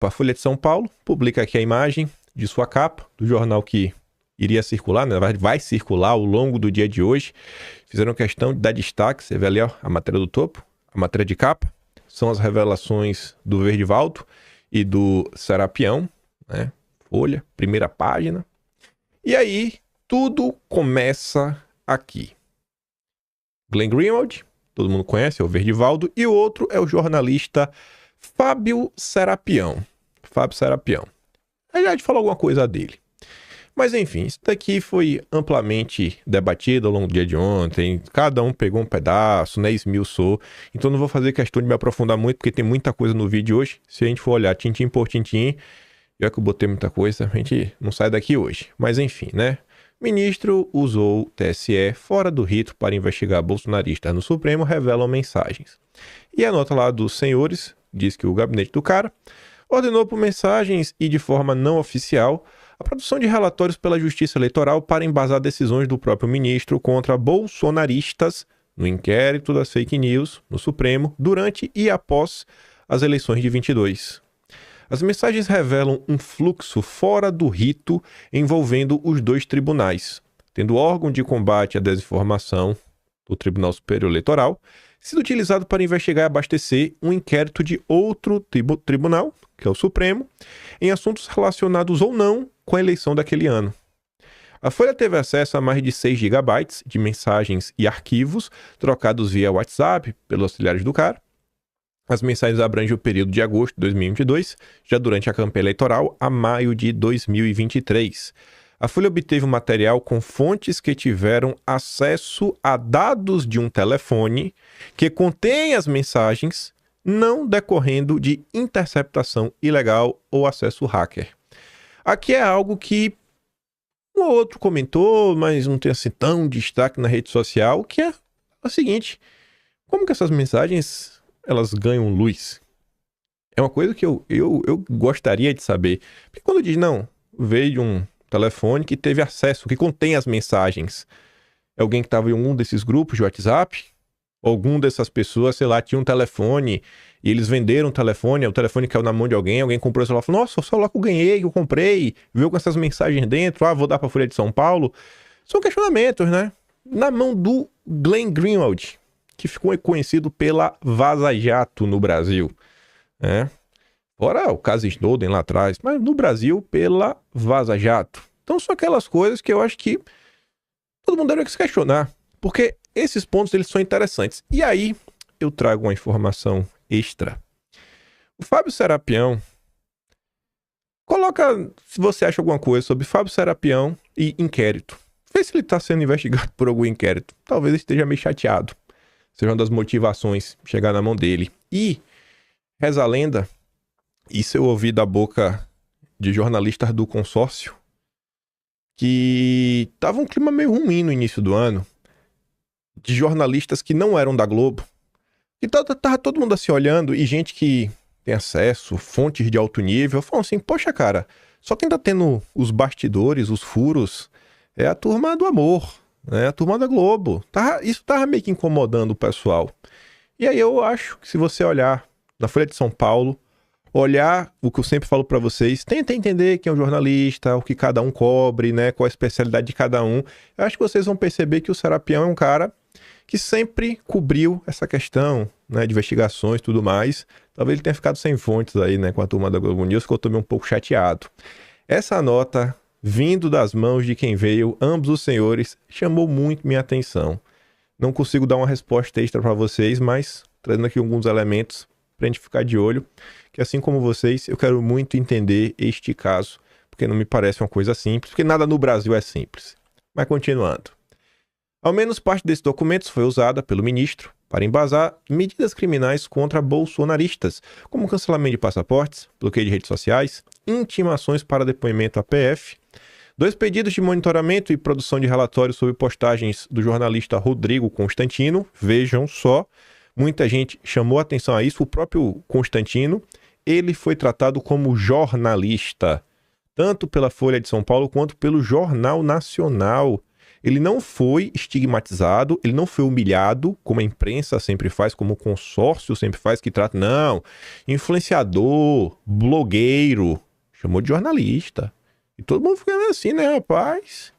A Folha de São Paulo publica aqui a imagem de sua capa, do jornal que iria circular, na verdade vai circular ao longo do dia de hoje. Fizeram questão de dar destaque, você vê ali ó, a matéria do topo, a matéria de capa, são as revelações do Verdivaldo e do Serapião, né? Folha, primeira página. E aí, tudo começa aqui. Glenn Greenwald, todo mundo conhece, é o Verdivaldo, e o outro é o jornalista Fábio Serapião. Fábio Serapião. A gente falou alguma coisa dele. Mas enfim, isso daqui foi amplamente debatido ao longo do dia de ontem. Cada um pegou um pedaço, né? Esmiuçou. Então não vou fazer questão de me aprofundar muito, porque tem muita coisa no vídeo de hoje. Se a gente for olhar tintim por tintim, já que eu botei muita coisa, a gente não sai daqui hoje. Mas enfim, né? O ministro usou o TSE fora do rito para investigar bolsonaristas no Supremo, revelam mensagens. E a nota lá dos senhores diz que o gabinete do cara ordenou por mensagens e de forma não oficial a produção de relatórios pela Justiça Eleitoral para embasar decisões do próprio ministro contra bolsonaristas no inquérito das fake news no Supremo durante e após as eleições de 22. As mensagens revelam um fluxo fora do rito envolvendo os dois tribunais, tendo o órgão de combate à desinformação, o Tribunal Superior Eleitoral, sido utilizado para investigar e abastecer um inquérito de outro tribunal, que é o Supremo, em assuntos relacionados ou não com a eleição daquele ano. A Folha teve acesso a mais de 6 GB de mensagens e arquivos trocados via WhatsApp pelos auxiliares do cara. As mensagens abrangem o período de agosto de 2022, já durante a campanha eleitoral, a maio de 2023. A Folha obteve um material com fontes que tiveram acesso a dados de um telefone que contém as mensagens, não decorrendo de interceptação ilegal ou acesso hacker. Aqui é algo que um ou outro comentou, mas não tem assim tão destaque na rede social, que é o seguinte: como que essas mensagens elas ganham luz? É uma coisa que eu gostaria de saber. Porque quando diz, não, veio de um telefone que teve acesso, que contém as mensagens, é alguém que estava em algum desses grupos de WhatsApp? Algum dessas pessoas, sei lá, tinha um telefone e eles venderam o telefone caiu na mão de alguém, alguém comprou o celular e falou, nossa, o celular que eu ganhei, que eu comprei, veio com essas mensagens dentro, vou dar para a Folha de São Paulo. São questionamentos, né? Na mão do Glenn Greenwald, que ficou conhecido pela Vaza Jato no Brasil, né? Fora o caso Snowden lá atrás, mas no Brasil pela Vaza Jato. Então são aquelas coisas que eu acho que todo mundo deve se questionar, porque esses pontos eles são interessantes. E aí eu trago uma informação extra. O Fábio Serapião, coloca se você acha alguma coisa sobre Fábio Serapião e inquérito. Vê se ele está sendo investigado por algum inquérito. Talvez ele esteja meio chateado. Seja uma das motivações chegar na mão dele. E, reza a lenda, isso eu ouvi da boca de jornalistas do consórcio, que tava um clima meio ruim no início do ano, de jornalistas que não eram da Globo, e tava todo mundo assim olhando, e gente que tem acesso, fontes de alto nível, falam assim, poxa cara, só quem tá tendo os bastidores, os furos, é a turma do amor, né? A turma da Globo. Isso tava meio que incomodando o pessoal. E aí eu acho que se você olhar na Folha de São Paulo, olhar o que eu sempre falo para vocês, tenta entender quem é um jornalista, o que cada um cobre, né, qual a especialidade de cada um. Eu acho que vocês vão perceber que o Serapião é um cara que sempre cobriu essa questão, né, de investigações e tudo mais. Talvez ele tenha ficado sem fontes aí, né, com a turma da Globo News, que eu tô meio um pouco chateado. Essa nota, vindo das mãos de quem veio, ambos os senhores, chamou muito minha atenção. Não consigo dar uma resposta extra para vocês, mas trazendo aqui alguns elementos pra gente ficar de olho, que assim como vocês, eu quero muito entender este caso, porque não me parece uma coisa simples, porque nada no Brasil é simples. Mas continuando. Ao menos parte desses documentos foi usada pelo ministro para embasar medidas criminais contra bolsonaristas, como cancelamento de passaportes, bloqueio de redes sociais, intimações para depoimento à PF, 2 pedidos de monitoramento e produção de relatórios sobre postagens do jornalista Rodrigo Constantino. Vejam só, muita gente chamou atenção a isso. O próprio Constantino, ele foi tratado como jornalista, tanto pela Folha de São Paulo quanto pelo Jornal Nacional. Ele não foi estigmatizado, ele não foi humilhado, como a imprensa sempre faz, como o consórcio sempre faz, que trata, não, influenciador, blogueiro, chamou de jornalista. E todo mundo fica assim, né, rapaz?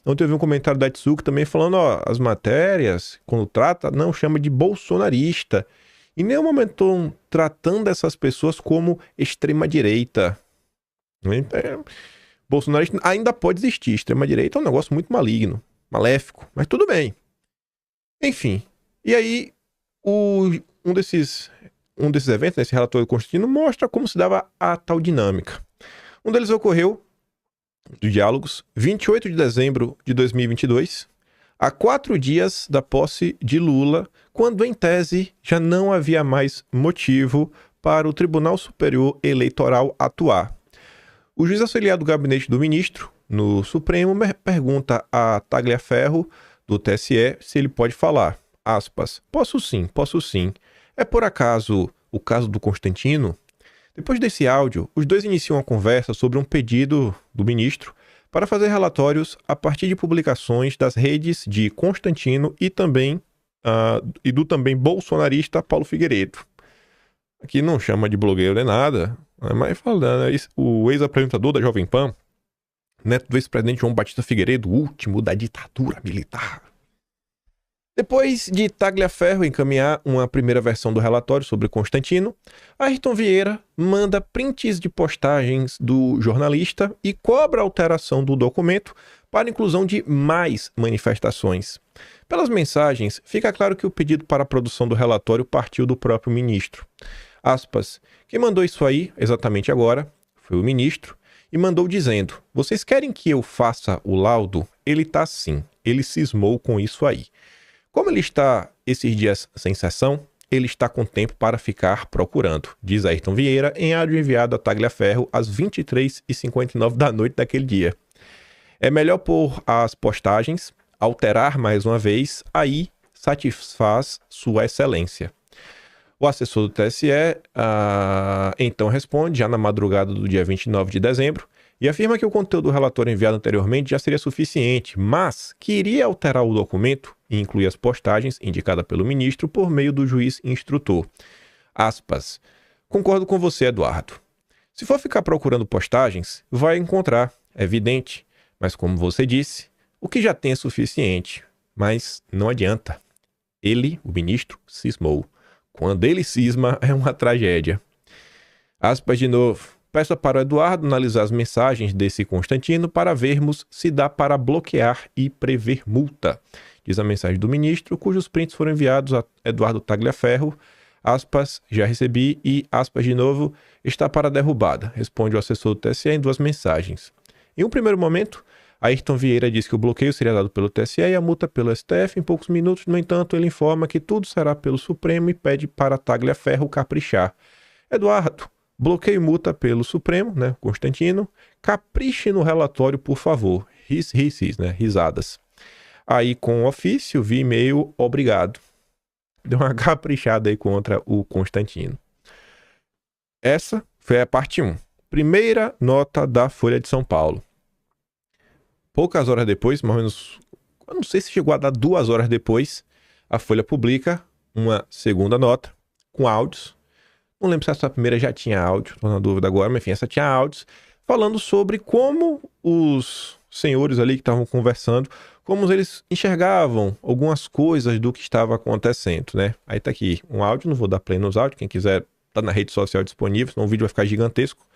Ontem eu vi um comentário da Tsuki também falando, ó, as matérias, quando trata, não chama de bolsonarista. Em nenhum momento estão tratando essas pessoas como extrema-direita. Bolsonarista ainda pode existir. Extrema-direita é um negócio muito maligno, maléfico, mas tudo bem. Enfim, e aí um desses eventos, esse relatório constantino, mostra como se dava a tal dinâmica. Um deles ocorreu, dos diálogos, 28 de dezembro de 2022, a 4 dias da posse de Lula, quando, em tese, já não havia mais motivo para o Tribunal Superior Eleitoral atuar. O juiz auxiliar do gabinete do ministro, no Supremo, pergunta a Tagliaferro, do TSE, se ele pode falar. Aspas, posso sim. É por acaso o caso do Constantino? Depois desse áudio, os dois iniciam uma conversa sobre um pedido do ministro para fazer relatórios a partir de publicações das redes de Constantino e do também bolsonarista Paulo Figueiredo. Aqui não chama de blogueiro nem nada, mas falando, o ex-apresentador da Jovem Pan, neto do ex-presidente João Batista Figueiredo, o último da ditadura militar. Depois de Tagliaferro encaminhar uma primeira versão do relatório sobre Constantino, Ayrton Vieira manda prints de postagens do jornalista e cobra a alteração do documento para a inclusão de mais manifestações. Pelas mensagens, fica claro que o pedido para a produção do relatório partiu do próprio ministro. Aspas, quem mandou isso aí, exatamente agora, foi o ministro, e mandou dizendo, vocês querem que eu faça o laudo? Ele tá sim, ele cismou com isso aí. Como ele está esses dias sem sessão, ele está com tempo para ficar procurando, diz Ayrton Vieira em áudio enviado a Tagliaferro às 23h59 da noite daquele dia. É melhor pôr as postagens, alterar mais uma vez, aí satisfaz Sua Excelência. O assessor do TSE então responde, já na madrugada do dia 29 de dezembro, e afirma que o conteúdo do relatório enviado anteriormente já seria suficiente, mas que iria alterar o documento e incluir as postagens indicadas pelo ministro por meio do juiz instrutor. Aspas. Concordo com você, Eduardo. Se for ficar procurando postagens, vai encontrar, é evidente, mas como você disse, o que já tem é suficiente. Mas não adianta. Ele, o ministro, cismou. Quando ele cisma, é uma tragédia. Aspas de novo. Peço para o Eduardo analisar as mensagens desse Constantino para vermos se dá para bloquear e prever multa. Diz a mensagem do ministro, cujos prints foram enviados a Eduardo Tagliaferro. Aspas, já recebi e, aspas de novo, está para derrubada, responde o assessor do TSE em duas mensagens. Em um primeiro momento, Ayrton Vieira diz que o bloqueio seria dado pelo TSE e a multa pelo STF em poucos minutos. No entanto, ele informa que tudo será pelo Supremo e pede para Tagliaferro caprichar. Eduardo, bloqueio e multa pelo Supremo, né, Constantino. Capriche no relatório, por favor. Risadas. Aí, com o ofício, vi e-mail, obrigado. Deu uma caprichada aí contra o Constantino. Essa foi a parte 1. Primeira nota da Folha de São Paulo. Poucas horas depois, mais ou menos, eu não sei se chegou a dar 2 horas depois, a Folha publica uma segunda nota com áudios. Não lembro se essa primeira já tinha áudio, estou na dúvida agora, mas enfim, essa tinha áudios, falando sobre como os senhores ali que estavam conversando, como eles enxergavam algumas coisas do que estava acontecendo, né? Aí tá aqui um áudio, não vou dar play nos áudios, quem quiser tá na rede social disponível, senão o vídeo vai ficar gigantesco.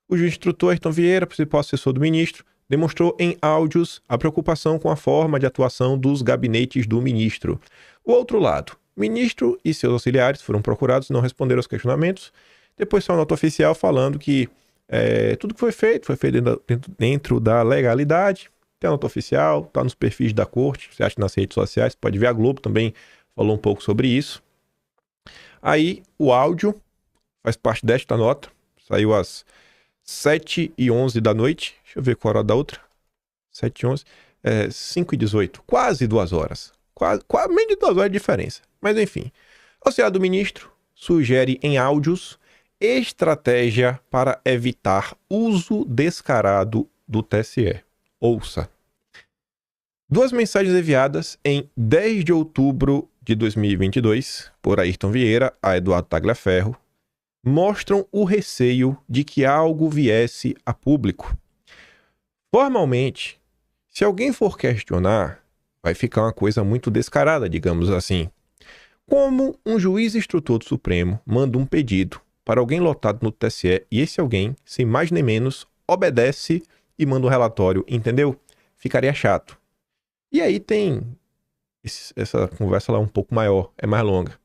O juiz instrutor Ayrton Vieira, principal assessor do ministro, demonstrou em áudios a preocupação com a forma de atuação dos gabinetes do ministro. O outro lado, o ministro e seus auxiliares foram procurados e não responderam aos questionamentos. Depois saiu uma nota oficial falando que tudo que foi feito dentro da legalidade. Tem a nota oficial, está nos perfis da corte, você acha nas redes sociais, pode ver, a Globo também falou um pouco sobre isso. Aí o áudio faz parte desta nota, saiu às 7h11 da noite. Deixa eu ver qual a hora da outra. 7h11, 5h18, quase 2 horas. Quase menos de 2 horas de diferença. Mas enfim, o auxiliar do ministro sugere em áudios estratégia para evitar uso descarado do TSE. Ouça. Duas mensagens enviadas em 10 de outubro de 2022 por Ayrton Vieira a Eduardo Tagliaferro mostram o receio de que algo viesse a público. Formalmente, se alguém for questionar, vai ficar uma coisa muito descarada, digamos assim. Como um juiz instrutor do Supremo manda um pedido para alguém lotado no TSE e esse alguém, sem mais nem menos, obedece e manda um relatório, entendeu? Ficaria chato. E aí tem essa conversa lá um pouco maior, é mais longa.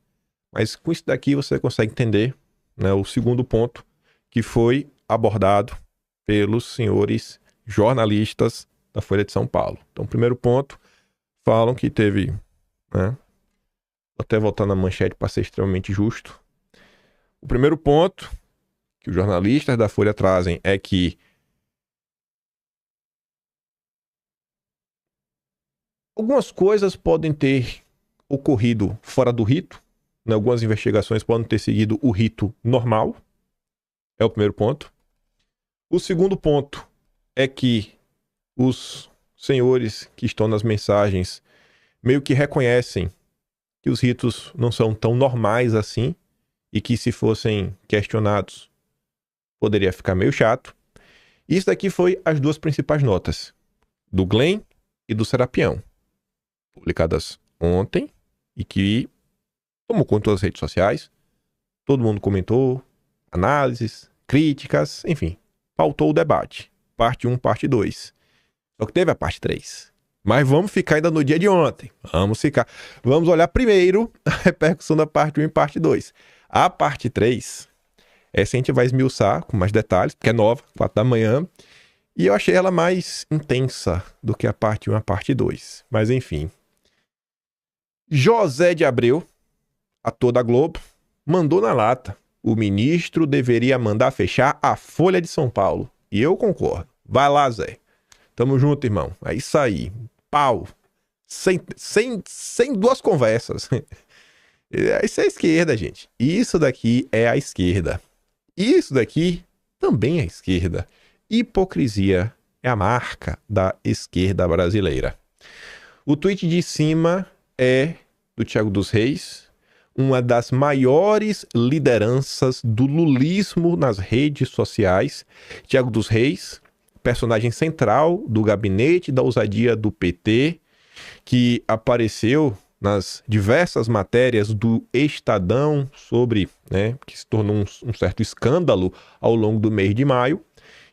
Mas com isso daqui você consegue entender, né, o segundo ponto que foi abordado pelos senhores jornalistas da Folha de São Paulo. Então, primeiro ponto, falam que teve, né, vou até voltar na manchete para ser extremamente justo. O primeiro ponto que os jornalistas da Folha trazem é que algumas coisas podem ter ocorrido fora do rito, né? Algumas investigações podem ter seguido o rito normal. É o primeiro ponto. O segundo ponto é que os senhores que estão nas mensagens meio que reconhecem que os ritos não são tão normais assim e que se fossem questionados poderia ficar meio chato. Isso daqui foi as duas principais notas, do Glenn e do Serapião, publicadas ontem e que tomou conta das redes sociais. Todo mundo comentou, análises, críticas, enfim, pautou o debate. Parte 1, parte 2. Só que teve a parte 3. Mas vamos ficar ainda no dia de ontem. Vamos olhar primeiro a repercussão da parte 1 e parte 2. A parte 3, essa a gente vai esmiuçar com mais detalhes, porque é nova, 4 da manhã. E eu achei ela mais intensa do que a parte 1 e a parte 2. Mas enfim. José de Abreu, ator da Globo, mandou na lata. O ministro deveria mandar fechar a Folha de São Paulo. E eu concordo. Vai lá, Zé. Tamo junto, irmão. É isso aí. Pau. Sem duas conversas. Isso é a esquerda, gente. Isso daqui é a esquerda. Isso daqui também é a esquerda. Hipocrisia é a marca da esquerda brasileira. O tweet de cima é do Thiago dos Reis, uma das maiores lideranças do lulismo nas redes sociais. Thiago dos Reis, personagem central do gabinete da ousadia do PT, que apareceu nas diversas matérias do Estadão sobre, né, que se tornou um certo escândalo ao longo do mês de maio.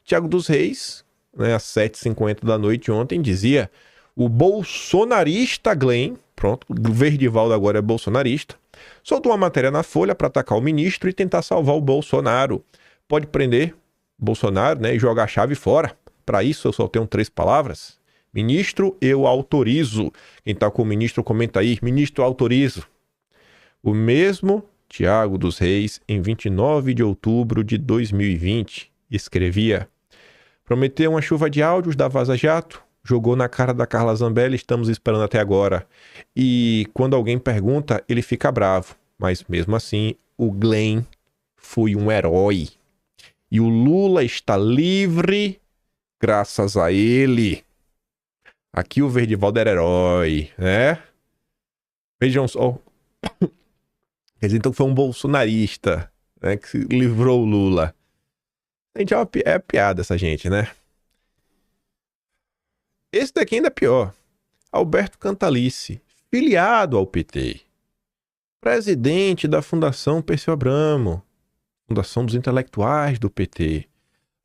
Thiago dos Reis, né, às 7h50 da noite ontem, dizia: o bolsonarista Glenn, pronto, o Verdivaldo agora é bolsonarista, soltou uma matéria na Folha para atacar o ministro e tentar salvar o Bolsonaro. Pode prender Bolsonaro, né, e jogar a chave fora. Para isso eu só tenho 3 palavras. Ministro, eu autorizo. Quem está com o ministro, comenta aí. Ministro, eu autorizo. O mesmo Thiago dos Reis, em 29 de outubro de 2020, escrevia: prometeu uma chuva de áudios da Vaza Jato, jogou na cara da Carla Zambelli, estamos esperando até agora. E quando alguém pergunta, ele fica bravo. Mas mesmo assim, o Glenn foi um herói. E o Lula está livre graças a ele. Aqui o Verdivaldo era herói, né? Vejam só. Quer dizer, então foi um bolsonarista, né, que se livrou o Lula. Gente, é piada essa gente, né? Esse daqui ainda é pior. Alberto Cantalice, filiado ao PT. Presidente da Fundação Perseu Abramo, Fundação dos Intelectuais do PT.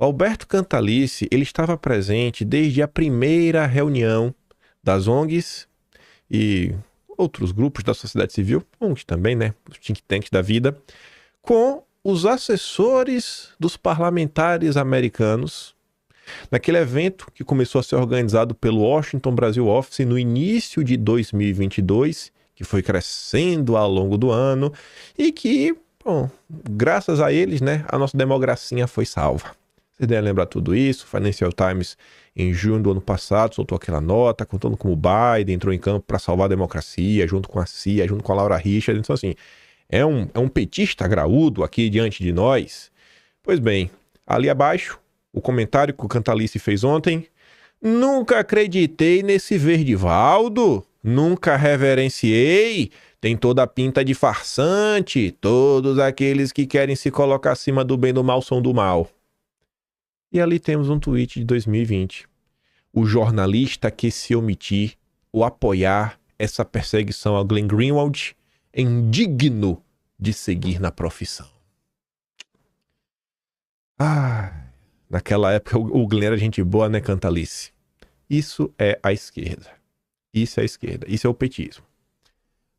O Alberto Cantalice, ele estava presente desde a primeira reunião das ONGs e outros grupos da sociedade civil, ONGs também, né? Os think tanks da vida, com os assessores dos parlamentares americanos, naquele evento que começou a ser organizado pelo Washington Brasil Office no início de 2022, que foi crescendo ao longo do ano e que, bom, graças a eles, né, a nossa democracia foi salva. Vocês devem lembrar tudo isso. Financial Times, em junho do ano passado, soltou aquela nota contando como o Biden entrou em campo para salvar a democracia, junto com a CIA, junto com a Laura Richard. Então, assim, é um petista graúdo aqui diante de nós. Pois bem, ali abaixo, o comentário que o Cantalice fez ontem, Nunca acreditei nesse Verdivaldo. Nunca reverenciei. Tem toda a pinta de farsante. Todos aqueles que querem se colocar acima do bem e do mal são do mal. E ali temos um tweet de 2020. O jornalista que se omitir ou apoiar essa perseguição ao Glenn Greenwald é indigno de seguir na profissão. Naquela época o Glenn era gente boa, né, Cantalice? Isso é a esquerda. Isso é a esquerda. Isso é o petismo.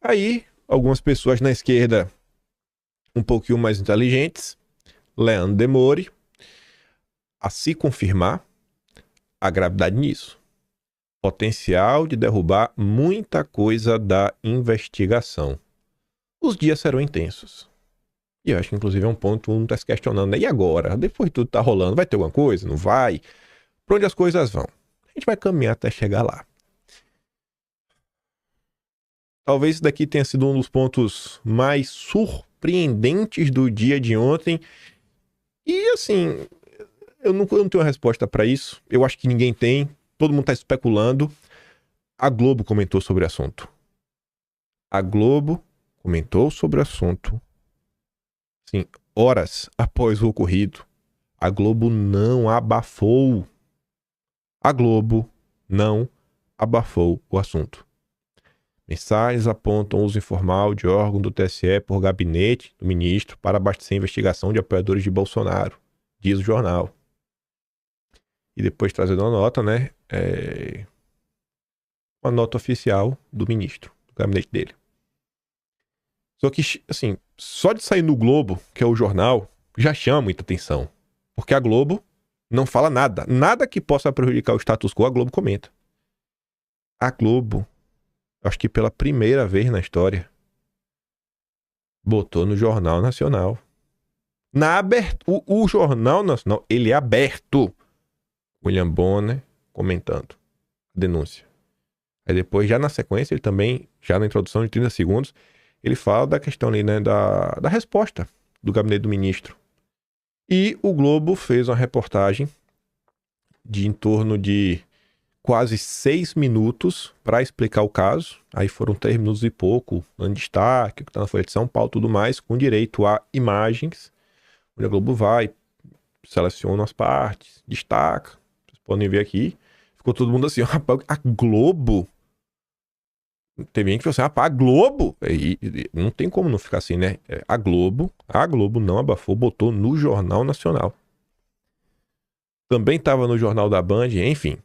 Aí, algumas pessoas na esquerda um pouquinho mais inteligentes, Leandro Demore, a se confirmar a gravidade nisso. Potencial de derrubar muita coisa da investigação. Os dias serão intensos. E eu acho que, inclusive, é um ponto que um está se questionando, né? E agora? Depois de tudo tá rolando, vai ter alguma coisa? Não vai? Para onde as coisas vão? A gente vai caminhar até chegar lá. Talvez isso daqui tenha sido um dos pontos mais surpreendentes do dia de ontem. E, assim, eu não tenho uma resposta para isso. Eu acho que ninguém tem. Todo mundo está especulando. A Globo comentou sobre o assunto. A Globo comentou sobre o assunto. Sim, horas após o ocorrido. A Globo não abafou. A Globo não abafou o assunto. Mensagens apontam uso informal de órgão do TSE por gabinete do ministro para abastecer a investigação de apoiadores de Bolsonaro, diz o jornal. E depois trazendo uma nota, né? Uma nota oficial do ministro, do gabinete dele. Só que, assim, só de sair no Globo, que é o jornal, já chama muita atenção. Porque a Globo não fala nada. Nada que possa prejudicar o status quo, a Globo comenta. A Globo, acho que pela primeira vez na história, botou no Jornal Nacional. O Jornal Nacional, ele é aberto. William Bonner comentando a denúncia. Aí depois, já na sequência, ele também, já na introdução de 30 segundos, ele fala da questão ali, né, da resposta do gabinete do ministro. E o Globo fez uma reportagem de em torno de quase 6 minutos para explicar o caso. Aí foram 3 minutos e pouco, dando destaque, o que está na Folha de São Paulo, tudo mais, com direito a imagens. Onde a Globo vai, seleciona as partes, destaca. Vocês podem ver aqui. Ficou todo mundo assim, rapaz, a Globo... Teve gente que falou assim, a Globo... E não tem como não ficar assim, né? A Globo não abafou, botou no Jornal Nacional. Também estava no Jornal da Band, enfim.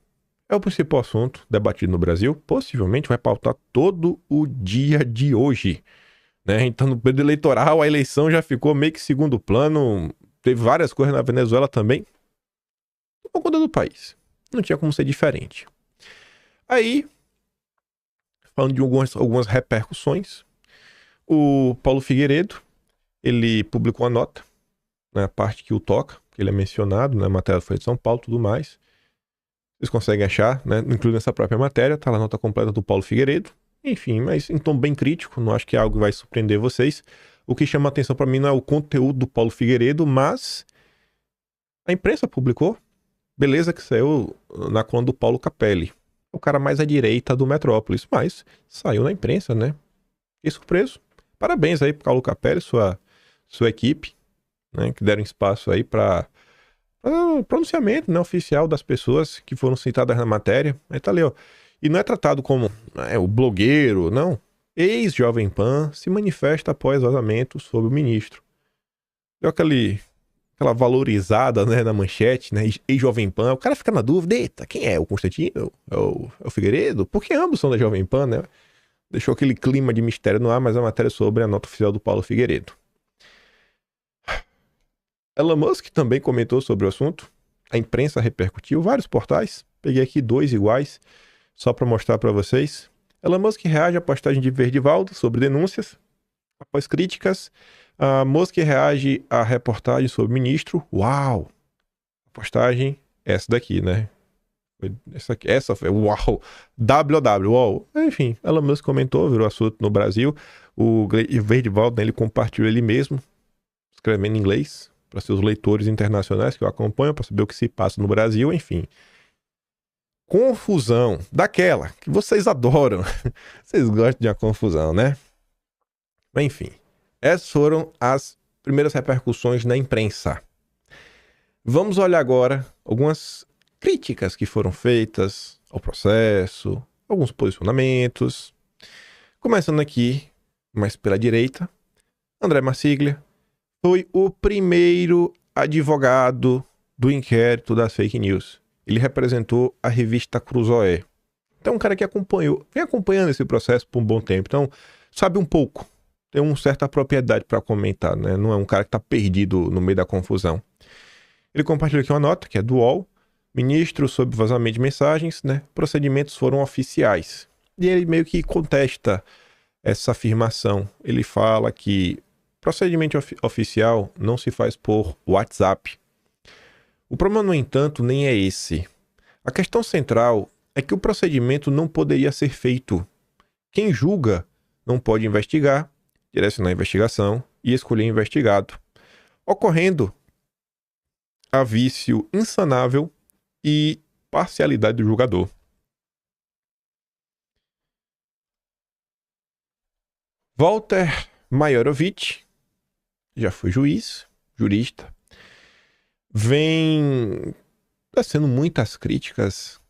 É o principal assunto debatido no Brasil. Possivelmente vai pautar todo o dia de hoje. Né? Então, no período eleitoral, a eleição já ficou meio que segundo plano. Teve várias coisas na Venezuela também. Por conta do país. Não tinha como ser diferente. Aí... falando de algumas repercussões, o Paulo Figueiredo, ele publicou uma nota, né, a parte que o toca, que ele é mencionado na matéria da Folha de São Paulo, tudo mais. Vocês conseguem achar, né, incluindo essa própria matéria, tá lá a nota completa do Paulo Figueiredo. Enfim, mas em tom bem crítico, não acho que é algo que vai surpreender vocês. O que chama a atenção para mim não é o conteúdo do Paulo Figueiredo, mas a imprensa publicou. Beleza que saiu na coluna do Paulo Capelli. O cara mais à direita do Metrópolis, mas saiu na imprensa, né? Fiquei surpreso. Parabéns aí pro Paulo Capelli, sua equipe, né? Que deram espaço aí para pronunciamento, né, oficial das pessoas que foram citadas na matéria. Aí tá ali, ó. E não é tratado como o blogueiro, não. Ex-Jovem Pan se manifesta após vazamento sobre o ministro. Deu aquela valorizada, né, na manchete, né, ex-Jovem Pan, o cara fica na dúvida, eita, quem é? O Constantino? É o Figueiredo? Porque ambos são da Jovem Pan, né? Deixou aquele clima de mistério no ar, mas a matéria é sobre a nota oficial do Paulo Figueiredo. Elon Musk também comentou sobre o assunto, a imprensa repercutiu, vários portais, peguei aqui 2 iguais, só para mostrar para vocês. Elon Musk reage à postagem de Verdivaldo sobre denúncias, após críticas. Musk reage à reportagem sobre o ministro. Uau! A postagem essa daqui, né? Essa foi uau! WW, uau! Enfim, Elon Musk comentou, virou assunto no Brasil. O Verdivaldo, né, ele compartilhou ele mesmo, escrevendo em inglês, para seus leitores internacionais que o acompanham, para saber o que se passa no Brasil, enfim. confusão, daquela que vocês adoram. Vocês gostam de uma confusão, né? Mas, enfim, essas foram as primeiras repercussões na imprensa. Vamos olhar agora algumas críticas que foram feitas ao processo, alguns posicionamentos. Começando aqui, mais pela direita, André Marsiglia foi o primeiro advogado do inquérito das fake news. Ele representou a revista Cruzoé. Então, um cara que vem acompanhando esse processo por um bom tempo. Então, sabe um pouco, tem uma certa propriedade para comentar, né? Não é um cara que está perdido no meio da confusão. Ele compartilhou aqui uma nota, que é do UOL. Ministro sob vazamento de mensagens, né? Procedimentos foram oficiais. E ele meio que contesta essa afirmação. Ele fala que procedimento oficial não se faz por WhatsApp. O problema, no entanto, nem é esse. A questão central é que o procedimento não poderia ser feito. Quem julga não pode investigar, direcionar a investigação e escolher investigado, ocorrendo a vício insanável e parcialidade do julgador. Walter Majorovich, já foi juiz, jurista, vem tecendo muitas críticas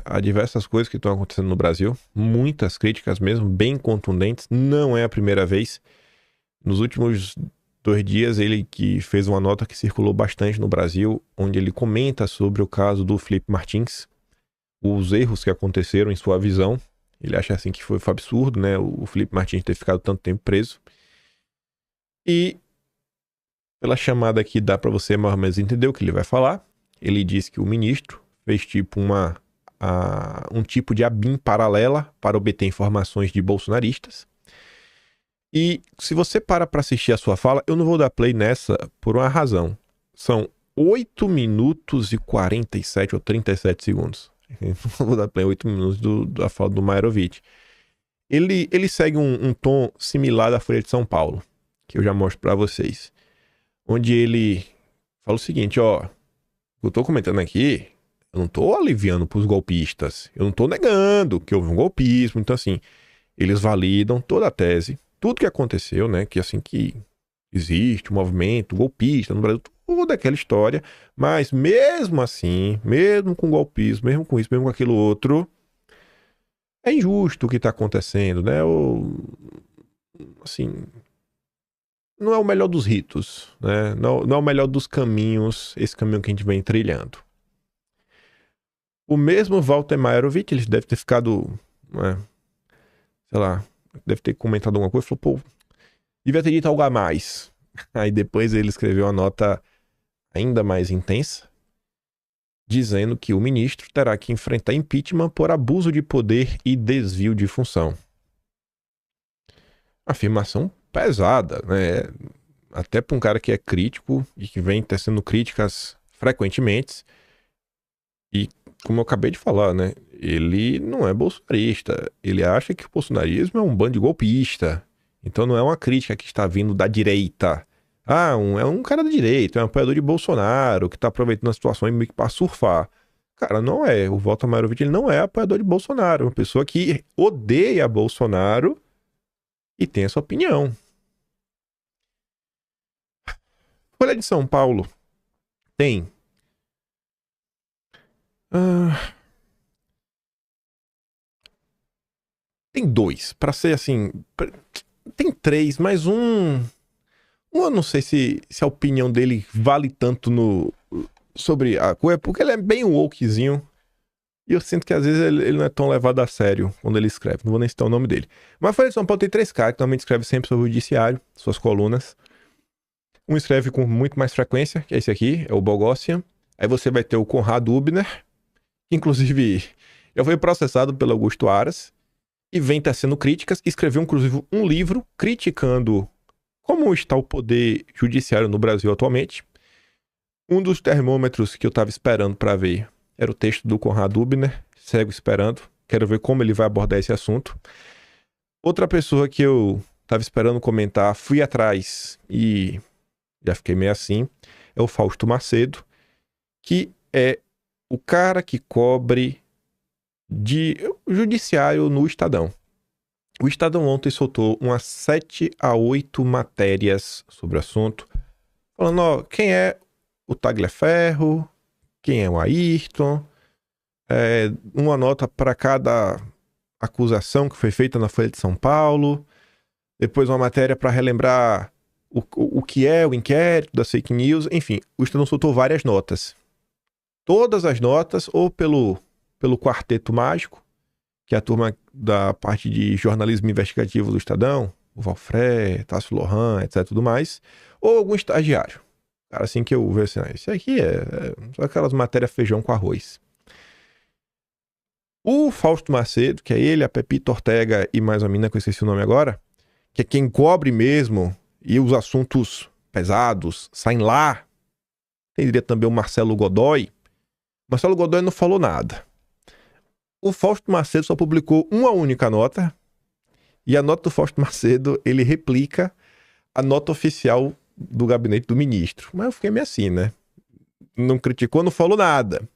a diversas coisas que estão acontecendo no Brasil, muitas críticas mesmo, bem contundentes, não é a primeira vez. Nos últimos 2 dias, ele que fez uma nota que circulou bastante no Brasil, onde ele comenta sobre o caso do Felipe Martins, os erros que aconteceram em sua visão. Ele acha assim que foi absurdo, né? O Felipe Martins ter ficado tanto tempo preso. E pela chamada aqui dá para você mais ou menos entender o que ele vai falar. Ele diz que o ministro fez tipo um tipo de ABIN paralela para obter informações de bolsonaristas. E se você para assistir a sua fala, eu não vou dar play nessa por uma razão. São 8 minutos e 47 ou 37 segundos. Não vou dar play 8 minutos da fala do Majorovich. Ele segue um tom similar da Folha de São Paulo, que eu já mostro para vocês. Onde ele fala o seguinte, ó, eu tô comentando aqui, eu não tô aliviando pros golpistas, eu não tô negando que houve um golpismo, então assim, eles validam toda a tese, tudo que aconteceu, né, que assim que existe um movimento golpista no Brasil, toda aquela história, mas mesmo assim, mesmo com golpismo, mesmo com isso, mesmo com aquilo outro, é injusto o que tá acontecendo, né, assim, não é o melhor dos ritos, né, não é o melhor dos caminhos, esse caminho que a gente vem trilhando. O mesmo Walter Majorovich, ele deve ter ficado, né, sei lá, deve ter comentado alguma coisa, falou, pô, devia ter dito algo a mais. Aí depois ele escreveu uma nota ainda mais intensa, dizendo que o ministro terá que enfrentar impeachment por abuso de poder e desvio de função. Afirmação pesada, né? Até para um cara que é crítico e que vem tecendo críticas frequentemente. E como eu acabei de falar, né? Ele não é bolsonarista. Ele acha que o bolsonarismo é um bando de golpista. Então não é uma crítica que está vindo da direita. Ah, é um cara da direita, é um apoiador de Bolsonaro, que está aproveitando a situação meio que para surfar. Cara, não é. O Walter Majorovich, ele não é apoiador de Bolsonaro. É uma pessoa que odeia Bolsonaro e tem a sua opinião. Folha de São Paulo tem... tem 2, para ser assim... Tem 3, mas um eu não sei se a opinião dele vale tanto sobre a coisa, porque ele é bem wokezinho. E eu sinto que às vezes ele não é tão levado a sério quando ele escreve. Não vou nem citar o nome dele. Mas a Folha de São Paulo tem 3 caras que também escreve sempre sobre o judiciário, suas colunas. Um escreve com muito mais frequência, que é esse aqui, é o Bogossian. Aí você vai ter o Conrado Ubner, que inclusive já foi processado pelo Augusto Aras e vem tecendo críticas. Escreveu inclusive um livro criticando como está o poder judiciário no Brasil atualmente. Um dos termômetros que eu estava esperando para ver era o texto do Conrado Ubner. Cego esperando. Quero ver como ele vai abordar esse assunto. Outra pessoa que eu estava esperando comentar, fui atrás e já fiquei meio assim, é o Fausto Macedo, que é o cara que cobre de judiciário no Estadão. O Estadão ontem soltou umas 7 a 8 matérias sobre o assunto, falando, ó, quem é o Tagliaferro, quem é o Ayrton, uma nota para cada acusação que foi feita na Folha de São Paulo, depois uma matéria para relembrar o que é o inquérito das fake news, enfim, o Estadão soltou várias notas. Todas as notas, ou pelo Quarteto Mágico, que é a turma da parte de jornalismo investigativo do Estadão, o Valfré, Tássio Lohan, etc, tudo mais, ou algum estagiário. Cara, assim que eu vejo assim, isso aqui é só aquelas matérias feijão com arroz. O Fausto Macedo, que é ele, a Pepita Ortega e mais uma mina que eu esqueci o nome agora, que é quem cobre mesmo, e os assuntos pesados saem lá. Teria também o Marcelo Godoy. Marcelo Godoy não falou nada. O Fausto Macedo só publicou uma única nota, e a nota do Fausto Macedo, ele replica a nota oficial do gabinete do ministro. Mas eu fiquei meio assim, né? Não criticou, não falou nada.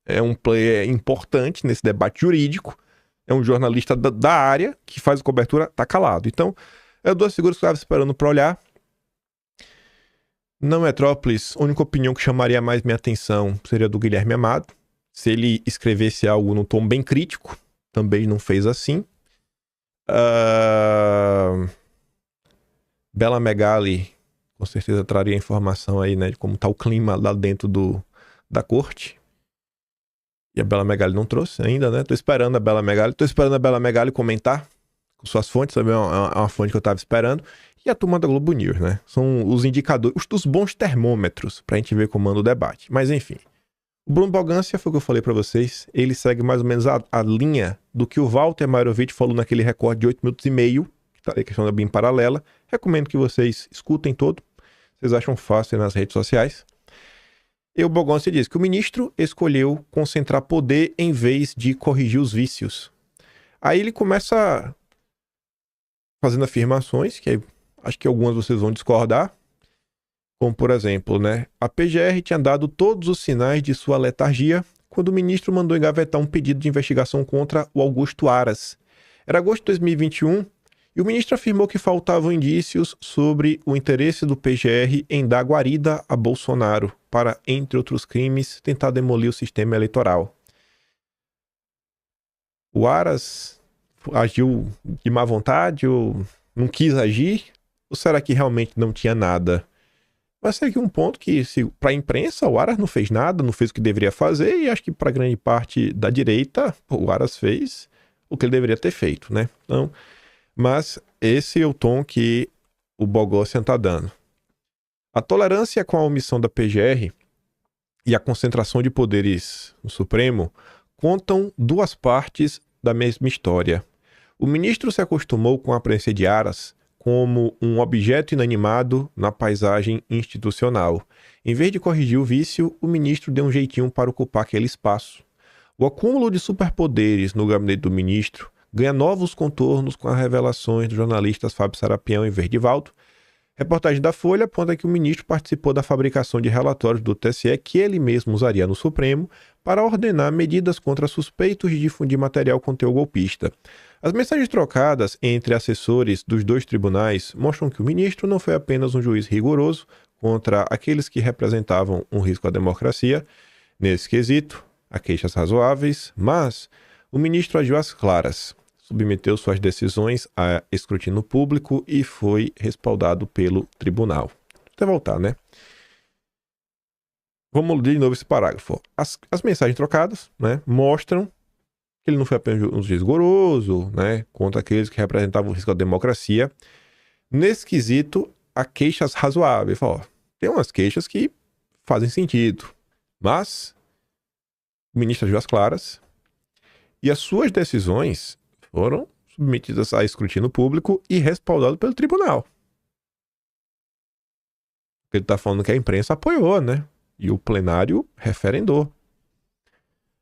É um player importante nesse debate jurídico, é um jornalista da área que faz a cobertura, tá calado. Então, eu duas figuras que eu estava esperando para olhar. Na Metrópolis, a única opinião que chamaria mais minha atenção seria do Guilherme Amado. Se ele escrevesse algo num tom bem crítico, também não fez assim. Bela Megali, com certeza traria informação aí, né, de como tá o clima lá dentro da corte. E a Bela Megali não trouxe ainda, né? Tô esperando a Bela Megali comentar com suas fontes, também é uma fonte que eu tava esperando. E a turma da Globo News, né? São os indicadores, os bons termômetros pra gente ver como anda o debate. Mas enfim, o Bruno Bogancia foi o que eu falei pra vocês. Ele segue mais ou menos a linha do que o Walter Mairovich falou naquele recorde de 8 minutos e meio, que tá aí questão bem paralela. Recomendo que vocês escutem todo. Vocês acham fácil nas redes sociais. E o Bogancia diz que o ministro escolheu concentrar poder em vez de corrigir os vícios. Aí ele começa fazendo afirmações, que aí acho que algumas vocês vão discordar. Como, por exemplo, né? A PGR tinha dado todos os sinais de sua letargia quando o ministro mandou engavetar um pedido de investigação contra o Augusto Aras. Era agosto de 2021 e o ministro afirmou que faltavam indícios sobre o interesse do PGR em dar guarida a Bolsonaro para, entre outros crimes, tentar demolir o sistema eleitoral. O Aras agiu de má vontade ou não quis agir? Ou será que realmente não tinha nada? Vai ser aqui um ponto que, para a imprensa, o Aras não fez nada, não fez o que deveria fazer, e acho que para grande parte da direita, o Aras fez o que ele deveria ter feito, né? Então, mas esse é o tom que o Bogancia está dando. A tolerância com a omissão da PGR e a concentração de poderes no Supremo contam duas partes da mesma história. O ministro se acostumou com a presença de Aras como um objeto inanimado na paisagem institucional. Em vez de corrigir o vício, o ministro deu um jeitinho para ocupar aquele espaço. O acúmulo de superpoderes no gabinete do ministro ganha novos contornos com as revelações dos jornalistas Fábio Serapião e Verdivaldo. Reportagem da Folha aponta que o ministro participou da fabricação de relatórios do TSE que ele mesmo usaria no Supremo para ordenar medidas contra suspeitos de difundir material com teor golpista. As mensagens trocadas entre assessores dos dois tribunais mostram que o ministro não foi apenas um juiz rigoroso contra aqueles que representavam um risco à democracia. Nesse quesito, há queixas razoáveis, mas o ministro agiu às claras, submeteu suas decisões a escrutínio público e foi respaldado pelo tribunal. Até voltar, né? Vamos ler de novo esse parágrafo. As mensagens trocadas, né, mostram que ele não foi apenas um juiz rigoroso, né, contra aqueles que representavam o risco à democracia. Nesse quesito, há queixas razoáveis. Ó, tem umas queixas que fazem sentido, mas o ministro agiu às claras e as suas decisões foram submetidas a escrutínio público e respaldadas pelo tribunal. Ele está falando que a imprensa apoiou, né? E o plenário referendou.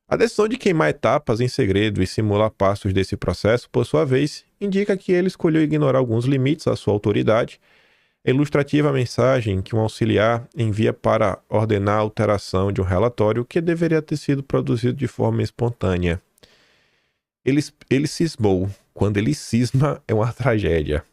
A decisão de queimar etapas em segredo e simular passos desse processo, por sua vez, indica que ele escolheu ignorar alguns limites à sua autoridade. É ilustrativa a mensagem que um auxiliar envia para ordenar a alteração de um relatório que deveria ter sido produzido de forma espontânea. Ele cismou. Quando ele cisma, é uma tragédia.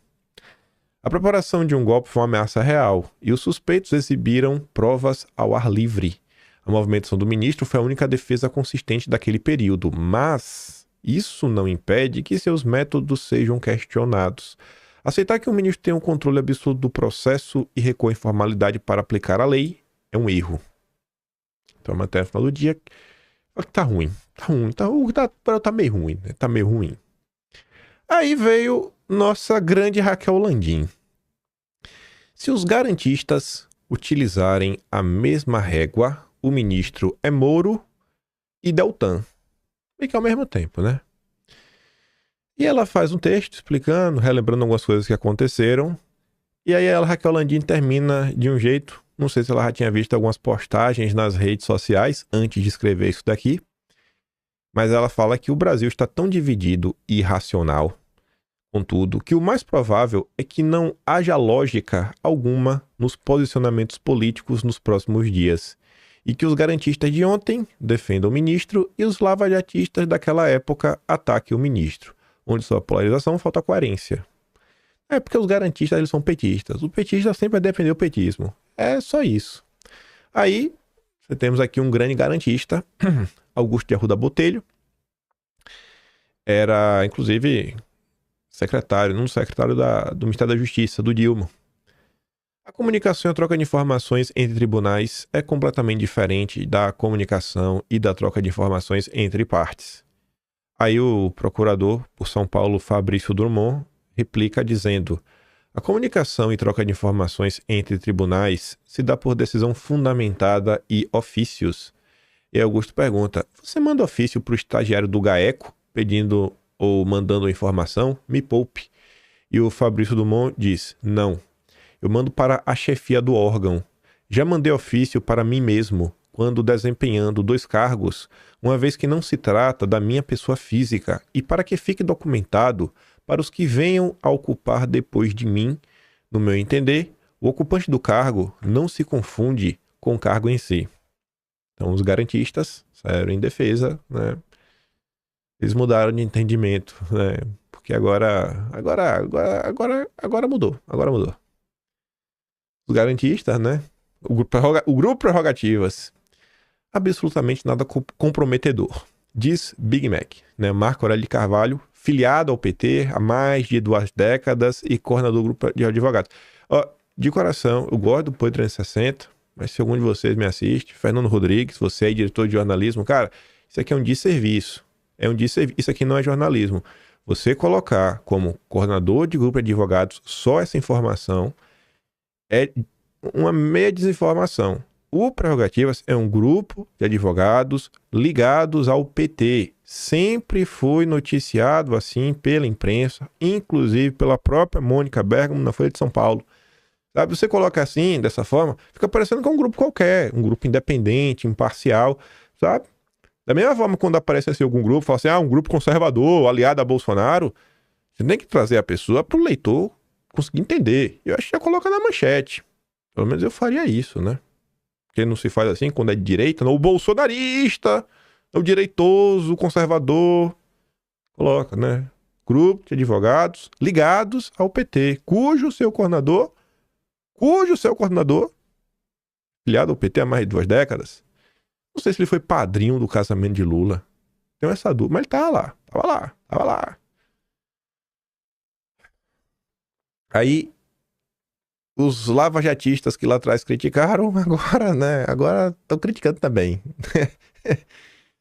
A preparação de um golpe foi uma ameaça real, e os suspeitos exibiram provas ao ar livre. A movimentação do ministro foi a única defesa consistente daquele período, mas isso não impede que seus métodos sejam questionados. Aceitar que o ministro tenha um controle absoluto do processo e recuar em formalidade para aplicar a lei é um erro. Então, até o final do dia, tá ruim, tá meio ruim, né? Tá meio ruim. Aí veio nossa grande Raquel Landim. Se os garantistas utilizarem a mesma régua, o ministro é Moro e Deltan. Meio que ao mesmo tempo, né? E ela faz um texto explicando, relembrando algumas coisas que aconteceram. E aí ela, Raquel Landim, termina de um jeito. Não sei se ela já tinha visto algumas postagens nas redes sociais antes de escrever isso daqui. Mas ela fala que o Brasil está tão dividido e irracional, contudo, que o mais provável é que não haja lógica alguma nos posicionamentos políticos nos próximos dias, e que os garantistas de ontem defendam o ministro e os lavajatistas daquela época ataquem o ministro, onde sua polarização falta coerência. É porque os garantistas eles são petistas. O petista sempre vai defender o petismo. É só isso. Aí, temos aqui um grande garantista, Augusto de Arruda Botelho. Era, inclusive, secretário do Ministério da Justiça, do Dilma. A comunicação e a troca de informações entre tribunais é completamente diferente da comunicação e da troca de informações entre partes. Aí o procurador por São Paulo, Fabrício Drummond, replica dizendo: a comunicação e troca de informações entre tribunais se dá por decisão fundamentada e ofícios. E Augusto pergunta: você manda ofício para o estagiário do GAECO pedindo ou mandando informação? Me poupe. E o Fabrício Drummond diz: não. Eu mando para a chefia do órgão. Já mandei ofício para mim mesmo, quando desempenhando 2 cargos, uma vez que não se trata da minha pessoa física, e para que fique documentado para os que venham a ocupar depois de mim. No meu entender, o ocupante do cargo não se confunde com o cargo em si. Então, os garantistas saíram em defesa, né? Eles mudaram de entendimento, né? Porque agora mudou. Agora mudou. Os garantistas, né? O grupo Prerrogativas. Absolutamente nada comprometedor. Diz Big Mac, né? Marco Aurélio de Carvalho, filiado ao PT há mais de 2 décadas e coordenador do grupo de advogados. Ó, de coração, eu gosto do Poder 360, mas se algum de vocês me assiste, Fernando Rodrigues, você é diretor de jornalismo, cara, isso aqui é um desserviço. Isso aqui não é jornalismo. Você colocar como coordenador de grupo de advogados só essa informação é uma meia desinformação. O Prerrogativas é um grupo de advogados ligados ao PT. Sempre foi noticiado assim pela imprensa, inclusive pela própria Mônica Bergamo na Folha de São Paulo. Sabe, você coloca assim, dessa forma, fica parecendo que é um grupo qualquer, um grupo independente, imparcial, sabe? Da mesma forma, quando aparece assim algum grupo, fala assim, um grupo conservador, aliado a Bolsonaro, você tem que trazer a pessoa para o leitor conseguir entender. Eu acho que já coloca na manchete. Pelo menos eu faria isso, né? Porque não se faz assim quando é de direita, não, o bolsonarista, o direitoso, o conservador. Coloca, né? Grupo de advogados ligados ao PT, cujo seu coordenador, filiado ao PT há mais de 2 décadas. Não sei se ele foi padrinho do casamento de Lula. Tenho essa dúvida, mas ele tava lá. Aí, os lavajatistas que lá atrás criticaram, agora, né? Agora estão criticando também.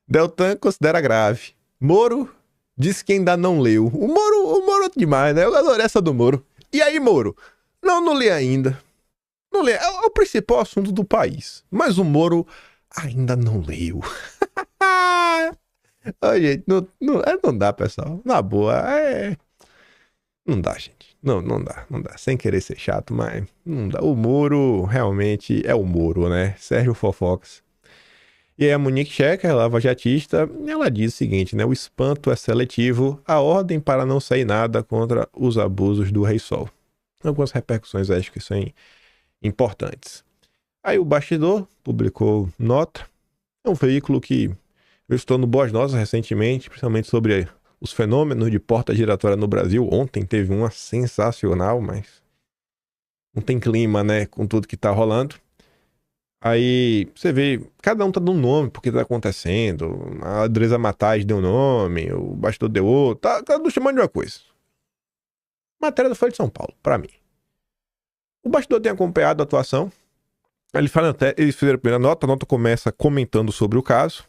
Deltan considera grave. Moro diz que ainda não leu. O Moro é demais, né? Eu adorei essa do Moro. E aí, Moro? Não li ainda. Não li. É o principal assunto do país. Mas o Moro ainda não leu. Ô, gente, não dá, pessoal. Na boa, não dá, gente. Não dá. Sem querer ser chato, mas não dá. O Moro realmente é o Moro, né? Sérgio Fofocas. E aí a Monique Checa, lavajatista, ela diz o seguinte, né? O espanto é seletivo, a ordem para não sair nada contra os abusos do Rei Sol. Algumas repercussões acho que são importantes. Aí o Bastidor publicou nota. É um veículo que eu estou no Boas Novas recentemente, principalmente sobre os fenômenos de porta giratória no Brasil. Ontem teve uma sensacional, mas não tem clima, né, com tudo que tá rolando. Aí você vê, cada um tá dando nome porque tá acontecendo. A Andresa Matais deu nome, o Bastidor deu outro, tá cada um chamando de uma coisa. Matéria da Folha de São Paulo, pra mim. O Bastidor tem acompanhado a atuação. Eles fizeram a primeira nota, a nota começa comentando sobre o caso.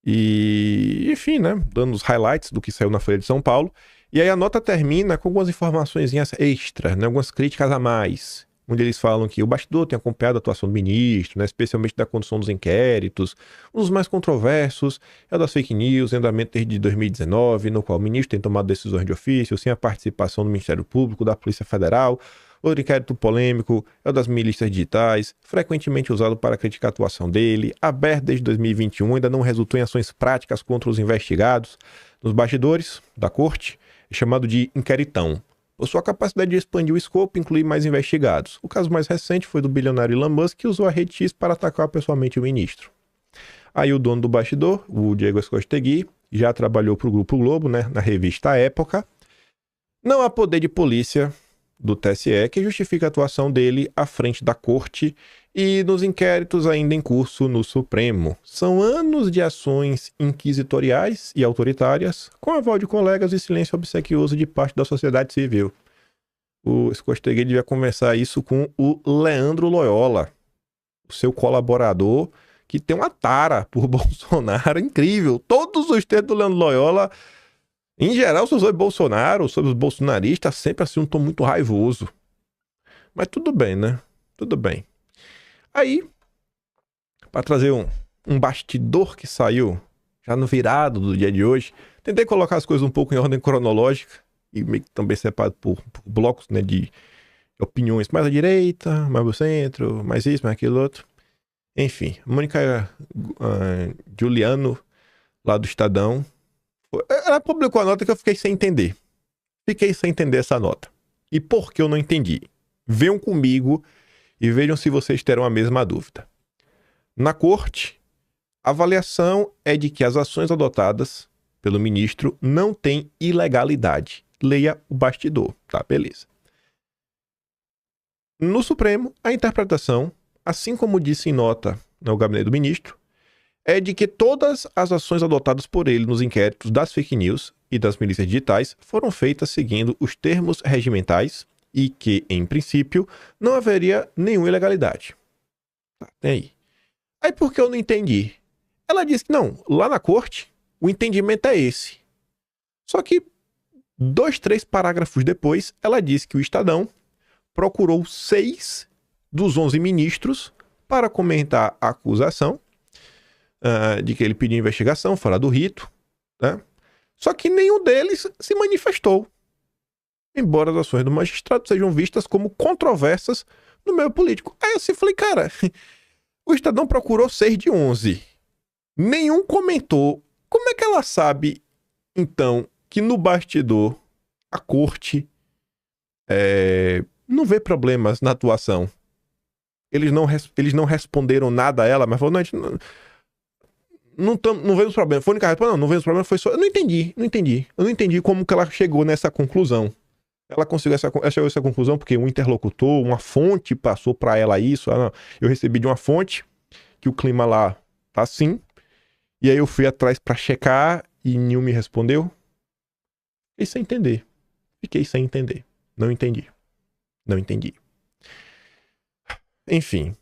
E, enfim, né, dando os highlights do que saiu na Folha de São Paulo. E aí a nota termina com algumas informações extras, né, algumas críticas a mais. Onde eles falam que o bastidor tem acompanhado a atuação do ministro, né, especialmente da condução dos inquéritos. Um dos mais controversos é o das fake news, em andamento desde 2019, no qual o ministro tem tomado decisões de ofício, sem a participação do Ministério Público, da Polícia Federal. Outro inquérito polêmico é o das milícias digitais, frequentemente usado para criticar a atuação dele, aberto desde 2021, ainda não resultou em ações práticas contra os investigados. Nos bastidores da corte, é chamado de inqueritão, por sua capacidade de expandir o escopo e incluir mais investigados. O caso mais recente foi do bilionário Elon Musk, que usou a rede X para atacar pessoalmente o ministro. Aí o dono do bastidor, o Diego Escostegui, já trabalhou para o Grupo Globo, né, na revista Época. Não há poder de polícia do TSE que justifica a atuação dele à frente da corte e nos inquéritos ainda em curso no Supremo. São anos de ações inquisitoriais e autoritárias, com aval de colegas e silêncio obsequioso de parte da sociedade civil. O Escostegui devia conversar isso com o Leandro Loyola, o seu colaborador, que tem uma tara por Bolsonaro incrível. Todos os textos do Leandro Loyola, em geral, sobre Bolsonaro, sobre os bolsonaristas, sempre assim um tom muito raivoso. Mas tudo bem, né? Tudo bem. Aí, para trazer um bastidor que saiu já no virado do dia de hoje, tentei colocar as coisas um pouco em ordem cronológica e meio que também separado por blocos, né, de opiniões mais à direita, mais ao centro, mais isso, mais aquilo outro. Enfim, Mônica Giuliano, lá do Estadão, ela publicou a nota que eu fiquei sem entender. Fiquei sem entender essa nota. E por que eu não entendi? Venham comigo e vejam se vocês terão a mesma dúvida. Na corte, a avaliação é de que as ações adotadas pelo ministro não têm ilegalidade. Leia o bastidor, tá? Beleza. No Supremo, a interpretação, assim como disse em nota no gabinete do ministro, é de que todas as ações adotadas por ele nos inquéritos das fake news e das milícias digitais foram feitas seguindo os termos regimentais e que, em princípio, não haveria nenhuma ilegalidade. Tá, tem aí. Aí por que eu não entendi? Ela disse que não, lá na corte, o entendimento é esse. Só que 2, 3 parágrafos depois, ela disse que o Estadão procurou 6 dos 11 ministros para comentar a acusação de que ele pediu investigação, falar do rito, né? Só que nenhum deles se manifestou, embora as ações do magistrado sejam vistas como controversas no meio político. Aí eu assim falei, cara, o Estadão procurou 6 de 11. Nenhum comentou. Como é que ela sabe, então, que no bastidor a corte não vê problemas na atuação? Eles não responderam nada a ela, mas falaram, não vemos problema. Foi a única resposta, não vemos problema, foi só... Eu não entendi como que ela chegou nessa conclusão. Ela chegou a essa conclusão porque um interlocutor, uma fonte passou para ela isso. Eu recebi de uma fonte que o clima lá tá assim. E aí eu fui atrás para checar e nenhum me respondeu. Fiquei sem entender. Não entendi. Enfim.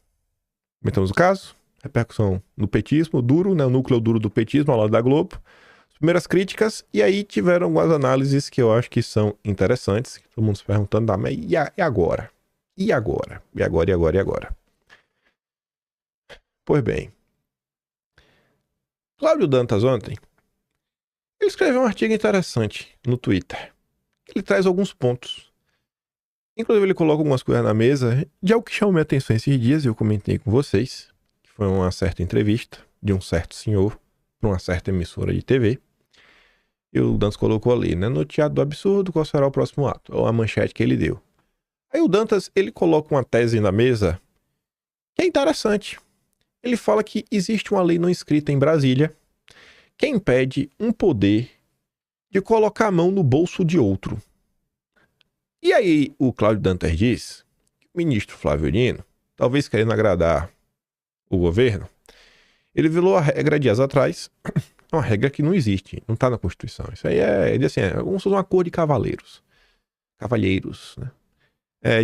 Comentamos o caso. Repercussão no petismo duro, né? O núcleo duro do petismo ao lado da Globo. As primeiras críticas, e aí tiveram algumas análises que eu acho que são interessantes. Todo mundo se perguntando, mas e agora? E agora? Pois bem. Cláudio Dantas ontem, ele escreveu um artigo interessante no Twitter. Ele traz alguns pontos. Inclusive ele coloca algumas coisas na mesa de algo que chamou minha atenção esses dias e eu comentei com vocês. Foi uma certa entrevista de um certo senhor para uma certa emissora de TV. E o Dantas colocou ali, né? No teatro do absurdo, qual será o próximo ato? Ou a manchete que ele deu. Aí o Dantas, ele coloca uma tese na mesa que é interessante. Ele fala que existe uma lei não escrita em Brasília que impede um poder de colocar a mão no bolso de outro. E aí o Cláudio Dantas diz que o ministro Flávio Dino, talvez querendo agradar o governo, ele violou a regra dias atrás, uma regra que não existe, não está na Constituição. Isso aí assim, é como se fosse um acordo de cavalheiros, né?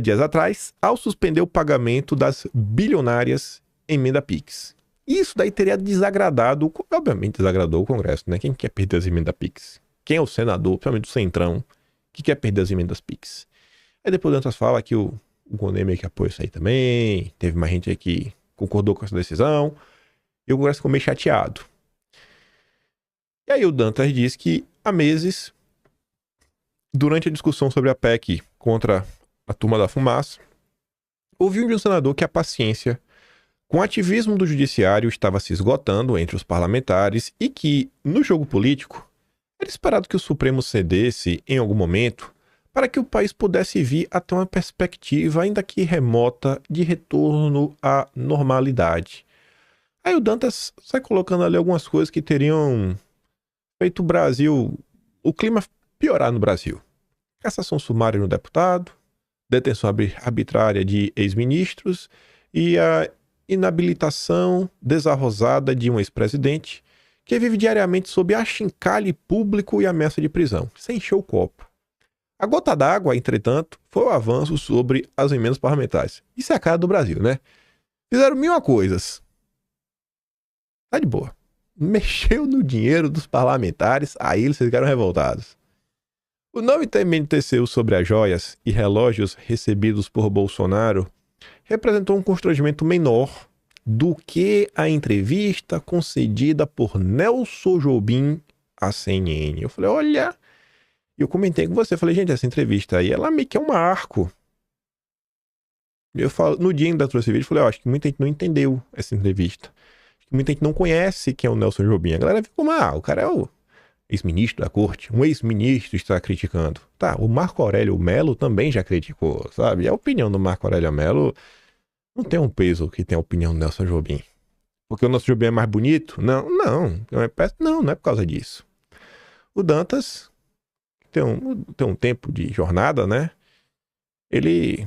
Dias atrás, ao suspender o pagamento das bilionárias emenda Pix. Isso daí teria desagradado, obviamente desagradou o Congresso, né? Quem quer perder as emendas Pix? Quem é o senador, principalmente do Centrão, que quer perder as emendas Pix? Aí depois o Dantas fala que o Gonê meio que apoia isso aí também, teve mais gente aí que concordou com essa decisão, e o Congresso ficou meio chateado. E aí o Dantas diz que há meses, durante a discussão sobre a PEC contra a turma da fumaça, ouviu de um senador que a paciência com o ativismo do judiciário estava se esgotando entre os parlamentares e que, no jogo político, era esperado que o Supremo cedesse em algum momento para que o país pudesse vir a ter uma perspectiva, ainda que remota, de retorno à normalidade. Aí o Dantas sai colocando ali algumas coisas que teriam feito o clima piorar no Brasil. Cassação sumária no deputado, detenção arbitrária de ex-ministros e a inabilitação desarrosada de um ex-presidente que vive diariamente sob achincalhe público e ameaça de prisão. Isso encheu o copo. A gota d'água, entretanto, foi o avanço sobre as emendas parlamentares. Isso é a cara do Brasil, né? Fizeram 1000 coisas. Tá de boa. Mexeu no dinheiro dos parlamentares, aí eles ficaram revoltados. O novo TCU sobre as joias e relógios recebidos por Bolsonaro representou um constrangimento menor do que a entrevista concedida por Nelson Jobim à CNN. Eu falei, olha, eu comentei com você, falei, gente, essa entrevista aí, ela meio que é um marco. Eu falo, no dia da trouxe vídeo, eu falei, acho que muita gente não entendeu essa entrevista. Acho que muita gente não conhece quem é o Nelson Jobim. A galera fica como, o cara é o ex-ministro da corte, um ex-ministro está criticando. Tá, o Marco Aurélio Mello também já criticou, sabe? E a opinião do Marco Aurélio Mello não tem um peso que tem a opinião do Nelson Jobim. Porque o Nelson Jobim é mais bonito? Não, não é por causa disso. O Dantas tem um tempo de jornada, né? Ele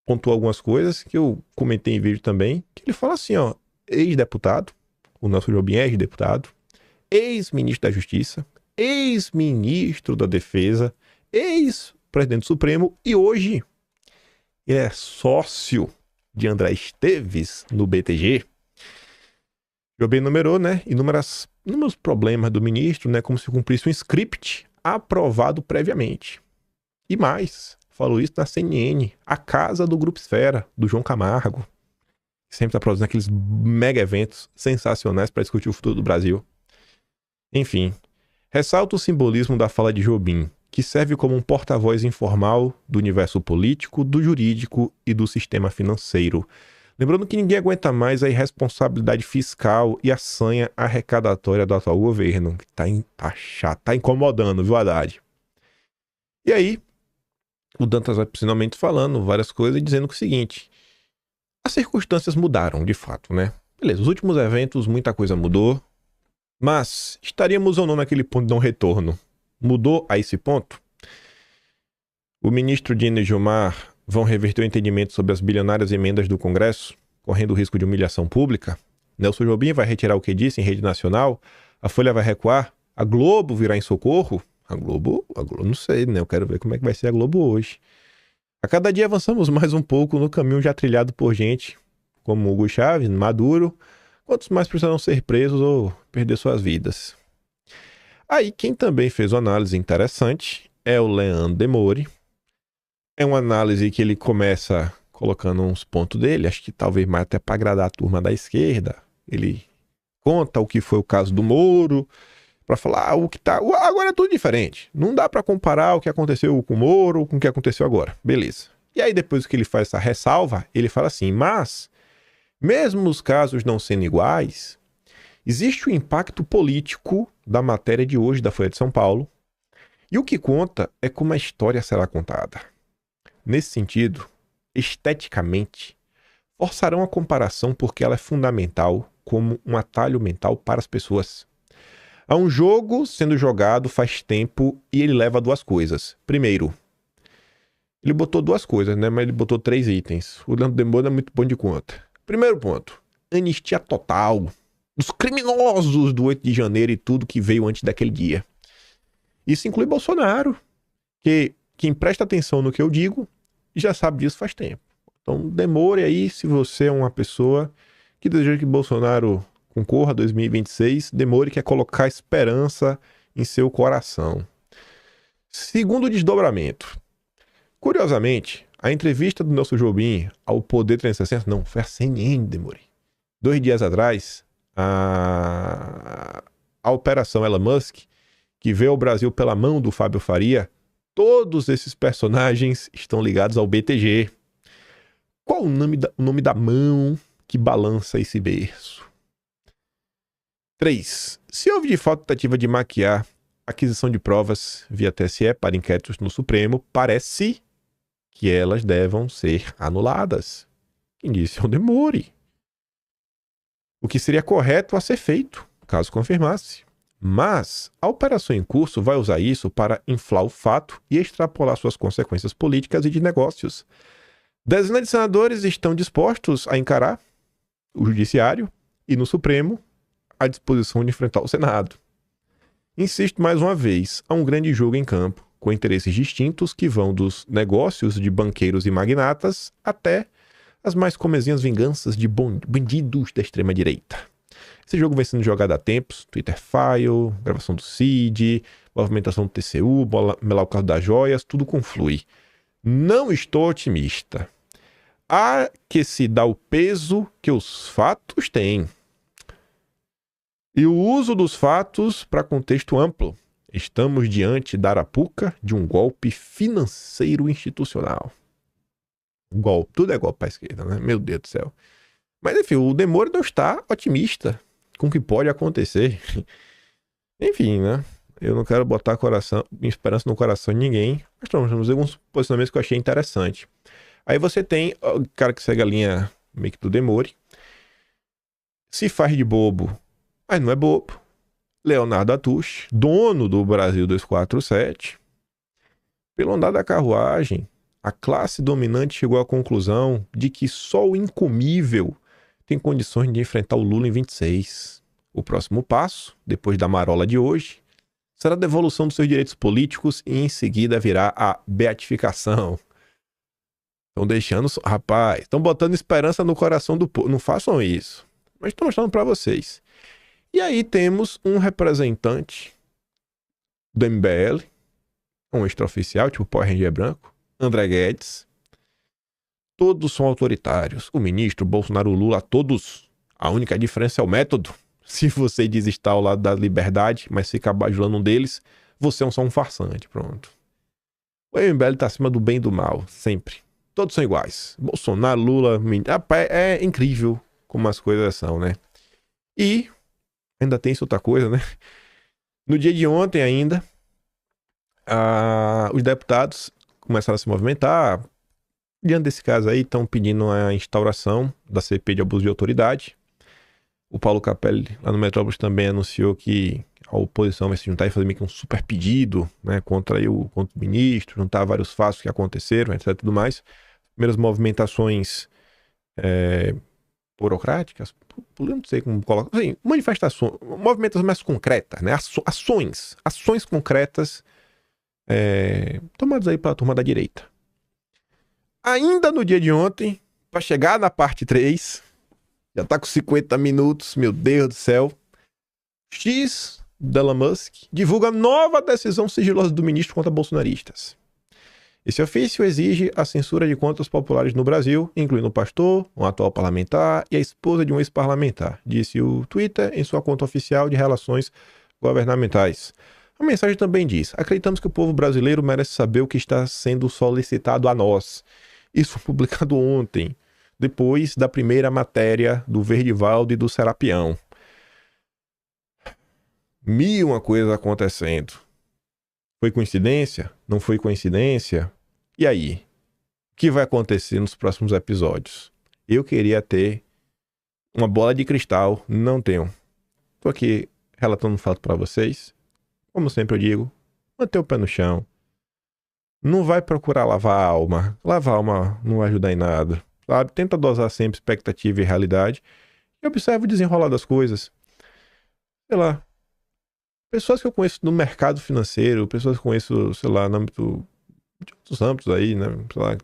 pontuou algumas coisas que eu comentei em vídeo também, que ele fala assim, ó, ex-deputado, o Nelson Jobim é ex-deputado, ex-ministro da Justiça, ex-ministro da Defesa, ex-presidente do Supremo e hoje ele é sócio de André Esteves no BTG. Jobim numerou, né, inúmeros problemas do ministro, né, como se cumprisse um script aprovado previamente. E mais, falou isso na CNN, a casa do Grupo Esfera, do João Camargo, que sempre está produzindo aqueles mega eventos sensacionais para discutir o futuro do Brasil. Enfim, ressalta o simbolismo da fala de Jobim, que serve como um porta-voz informal do universo político, do jurídico e do sistema financeiro. Lembrando que ninguém aguenta mais a irresponsabilidade fiscal e a sanha arrecadatória do atual governo, que tá chato, tá incomodando, viu, Haddad? E aí, o Dantas vai finalmente falando várias coisas e dizendo que é o seguinte, as circunstâncias mudaram, de fato, né? Beleza, os últimos eventos, muita coisa mudou, mas estaríamos ou não naquele ponto de não retorno? Mudou a esse ponto? O ministro Dino e Gilmar vão reverter o entendimento sobre as bilionárias emendas do Congresso, correndo o risco de humilhação pública? Nelson Jobim vai retirar o que disse em rede nacional? A Folha vai recuar? A Globo virá em socorro? A Globo não sei, né? Eu quero ver como é que vai ser a Globo hoje. A cada dia avançamos mais um pouco no caminho já trilhado por gente como Hugo Chávez, Maduro. Quantos mais precisarão ser presos ou perder suas vidas? Aí, quem também fez uma análise interessante é o Leandro Demore. É uma análise que ele começa colocando uns pontos dele, acho que talvez mais até para agradar a turma da esquerda. Ele conta o que foi o caso do Moro, para falar o que tá... Agora é tudo diferente. Não dá para comparar o que aconteceu com o Moro com o que aconteceu agora. Beleza. E aí, depois que ele faz essa ressalva, ele fala assim, mas... mesmo os casos não sendo iguais, existe o impacto político da matéria de hoje da Folha de São Paulo, e o que conta é como a história será contada. Nesse sentido, esteticamente, forçarão a comparação porque ela é fundamental como um atalho mental para as pessoas. Há um jogo sendo jogado faz tempo e ele leva 2 coisas. Primeiro, ele botou 2 coisas, né? Mas ele botou 3 itens. O Leandro Demônio é muito bom de conta. Primeiro ponto, anistia total dos criminosos do 8 de janeiro e tudo que veio antes daquele dia. Isso inclui Bolsonaro, que quem presta atenção no que eu digo já sabe disso faz tempo. Então demore aí, se você é uma pessoa que deseja que Bolsonaro concorra a 2026, demore que é colocar esperança em seu coração. Segundo desdobramento. Curiosamente, a entrevista do Nelson Jobim ao Poder 360, não, foi a CNN, demore. 2 dias atrás, a Operação Elon Musk, que veio ao Brasil pela mão do Fábio Faria, todos esses personagens estão ligados ao BTG. Qual o nome da mão que balança esse berço? 3. Se houve de fato tentativa de maquiar a aquisição de provas via TSE para inquéritos no Supremo, parece que elas devam ser anuladas. Quem disse é o Demore. O que seria correto a ser feito, caso confirmasse. Mas a operação em curso vai usar isso para inflar o fato e extrapolar suas consequências políticas e de negócios. Dezenas de senadores estão dispostos a encarar o Judiciário e, no Supremo, à disposição de enfrentar o Senado. Insisto mais uma vez, há um grande jogo em campo, com interesses distintos que vão dos negócios de banqueiros e magnatas até as mais comezinhas vinganças de bandidos da extrema-direita. Esse jogo vem sendo jogado há tempos, Twitter File, gravação do CID, movimentação do TCU, melar o carro das joias, tudo conflui. Não estou otimista. Há que se dar o peso que os fatos têm. E o uso dos fatos para contexto amplo. Estamos diante da arapuca de um golpe financeiro institucional. Golpe, tudo é golpe para a esquerda, né? Meu Deus do céu. Mas enfim, o Demore não está otimista com o que pode acontecer. Enfim, né? Eu não quero botar minha esperança no coração de ninguém, mas temos alguns posicionamentos que eu achei interessante. Aí você tem o cara que segue a linha meio que do Demore. Se faz de bobo, mas não é bobo. Leonardo Atush, dono do Brasil 247. Pelo andar da carruagem, a classe dominante chegou à conclusão de que só o incomível tem condições de enfrentar o Lula em 26. O próximo passo, depois da marola de hoje, será a devolução dos seus direitos políticos e em seguida virá a beatificação. Estão deixando... Rapaz, estão botando esperança no coração do povo. Não façam isso. Mas estou mostrando para vocês. E aí temos um representante do MBL, um extraoficial, tipo Power Ranger branco, André Guedes. Todos são autoritários. O ministro, Bolsonaro, Lula, todos. A única diferença é o método. Se você diz estar ao lado da liberdade, mas fica bajulando um deles, você é só um farsante, pronto. O MBL está acima do bem e do mal, sempre. Todos são iguais. Bolsonaro, Lula, é incrível como as coisas são, né? E ainda tem isso outra coisa, né? No dia de ontem ainda, os deputados começaram a se movimentar. Diante desse caso aí, estão pedindo a instauração da CPI de abuso de autoridade. O Paulo Capelli, lá no Metrópolis, também anunciou que a oposição vai se juntar e fazer meio que um super pedido, né, contra o ministro, juntar vários fatos que aconteceram, etc. Tudo mais. Primeiras movimentações burocráticas, eu não sei como colocar, assim, manifestações, movimentos mais concretas, né, ações concretas tomadas aí pela turma da direita. Ainda no dia de ontem, para chegar na parte 3, já tá com 50 minutos, meu Deus do céu. X de Elon Musk divulga nova decisão sigilosa do ministro contra bolsonaristas. Esse ofício exige a censura de contas populares no Brasil, incluindo o pastor, um atual parlamentar e a esposa de um ex-parlamentar, disse o Twitter em sua conta oficial de relações governamentais. A mensagem também diz: acreditamos que o povo brasileiro merece saber o que está sendo solicitado a nós. Isso foi publicado ontem, depois da primeira matéria do Verdivaldo e do Serapião. Mil uma coisa acontecendo. Foi coincidência? Não foi coincidência? E aí? O que vai acontecer nos próximos episódios? Eu queria ter uma bola de cristal, não tenho. Tô aqui relatando um fato para vocês. Como sempre eu digo, manter o pé no chão. Não vai procurar lavar a alma. Lavar a alma não vai ajudar em nada, sabe? Tenta dosar sempre expectativa e realidade. E observa o desenrolar das coisas. Sei lá, pessoas que eu conheço no mercado financeiro, pessoas que eu conheço, sei lá, no âmbito de outros âmbitos aí, né? Sei lá, que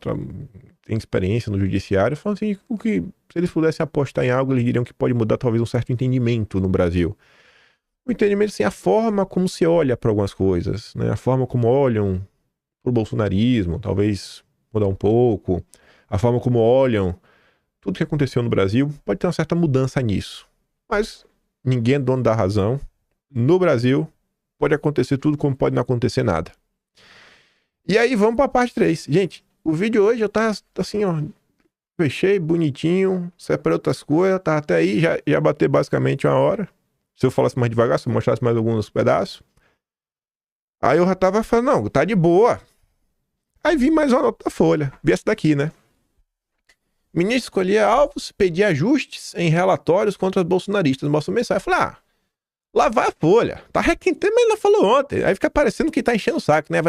tem experiência no judiciário, falam assim, se eles pudessem apostar em algo, eles diriam que pode mudar talvez um certo entendimento no Brasil. O entendimento, assim, a forma como se olha para algumas coisas, né? A forma como olham para o bolsonarismo, talvez mudar um pouco. A forma como olham tudo que aconteceu no Brasil, pode ter uma certa mudança nisso. Mas ninguém é dono da razão. No Brasil, pode acontecer tudo como pode não acontecer nada. E aí vamos para a parte 3. Gente, o vídeo hoje eu tava assim, ó, fechei bonitinho, separei outras coisas, tá até aí, já bateu basicamente 1 hora. Se eu falasse mais devagar, se eu mostrasse mais alguns pedaços. Aí eu já tava falando, não, tá de boa. Aí vi mais uma nota da Folha, vi essa daqui, né? Ministro escolhia alvos, pedia ajustes em relatórios contra os bolsonaristas. Mostra mensagem. Eu falei, lá vai a Folha. Tá requentando, mas ela falou ontem. Aí fica parecendo que tá enchendo o saco, né?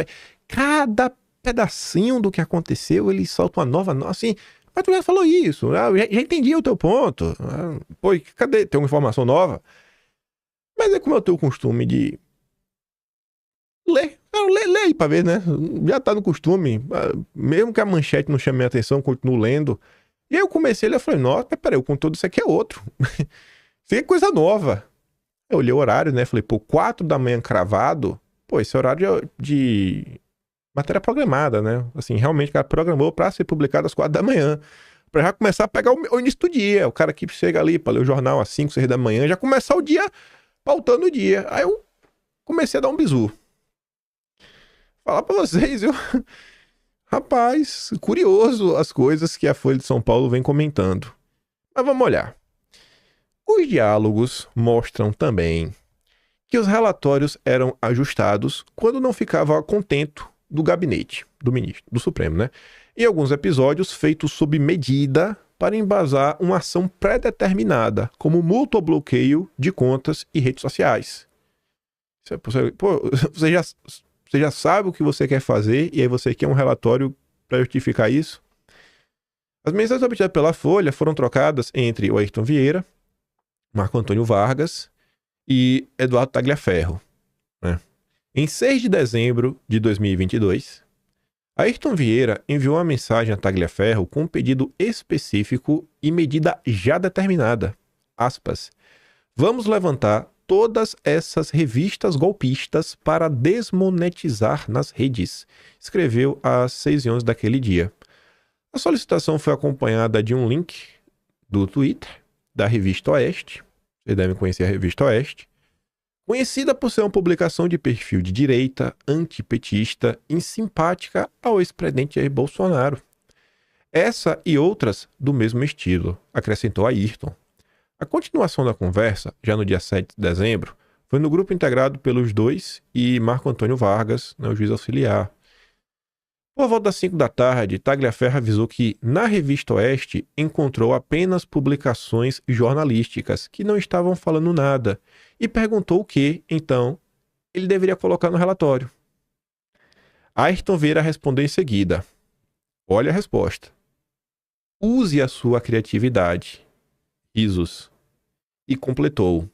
Cada pedacinho do que aconteceu, ele solta uma nova, assim... Mas tu já falou isso, já entendi o teu ponto. Pô, cadê? Tem uma informação nova? Mas é como eu tenho o costume de ler. Lê aí pra ver, né? Já tá no costume. Mesmo que a manchete não chame a atenção, continuo lendo. E aí eu comecei a ler e falei, nossa, peraí, o conteúdo disso aqui é outro. Isso aqui é coisa nova. Eu olhei o horário, né? Falei, pô, 4 da manhã cravado. Pô, esse horário de matéria programada, né? Assim, realmente o cara programou pra ser publicado às 4 da manhã. Pra já começar a pegar o início do dia. O cara que chega ali pra ler o jornal às 5, 6 da manhã, já começar o dia pautando o dia. Aí eu comecei a dar um bizu. Falar pra vocês, eu... Rapaz, curioso as coisas que a Folha de São Paulo vem comentando. Mas vamos olhar. Os diálogos mostram também que os relatórios eram ajustados quando não ficava contento do gabinete, do ministro, do Supremo, né? Em alguns episódios feitos sob medida para embasar uma ação pré-determinada, como multa ou bloqueio de contas e redes sociais. Pô, você já sabe o que você quer fazer e aí você quer um relatório para justificar isso? As mensagens obtidas pela Folha foram trocadas entre o Ayrton Vieira, Marco Antônio Vargas e Eduardo Tagliaferro, né? Em 6 de dezembro de 2022, Ayrton Vieira enviou uma mensagem a Tagliaferro com um pedido específico e medida já determinada. Aspas. Vamos levantar todas essas revistas golpistas para desmonetizar nas redes, escreveu às 6h11 daquele dia. A solicitação foi acompanhada de um link do Twitter da Revista Oeste. Vocês devem conhecer a Revista Oeste. Conhecida por ser uma publicação de perfil de direita, antipetista e simpática ao ex-presidente Jair Bolsonaro. Essa e outras do mesmo estilo, acrescentou Ayrton. A continuação da conversa, já no dia 7 de dezembro, foi no grupo integrado pelos dois e Marco Antônio Vargas, né, o juiz auxiliar. Por volta das 5 da tarde, Tagliaferro avisou que, na Revista Oeste, encontrou apenas publicações jornalísticas que não estavam falando nada e perguntou o que, então, ele deveria colocar no relatório. Ayrton Vieira respondeu em seguida. Olha a resposta. Use a sua criatividade. Risos. E completou.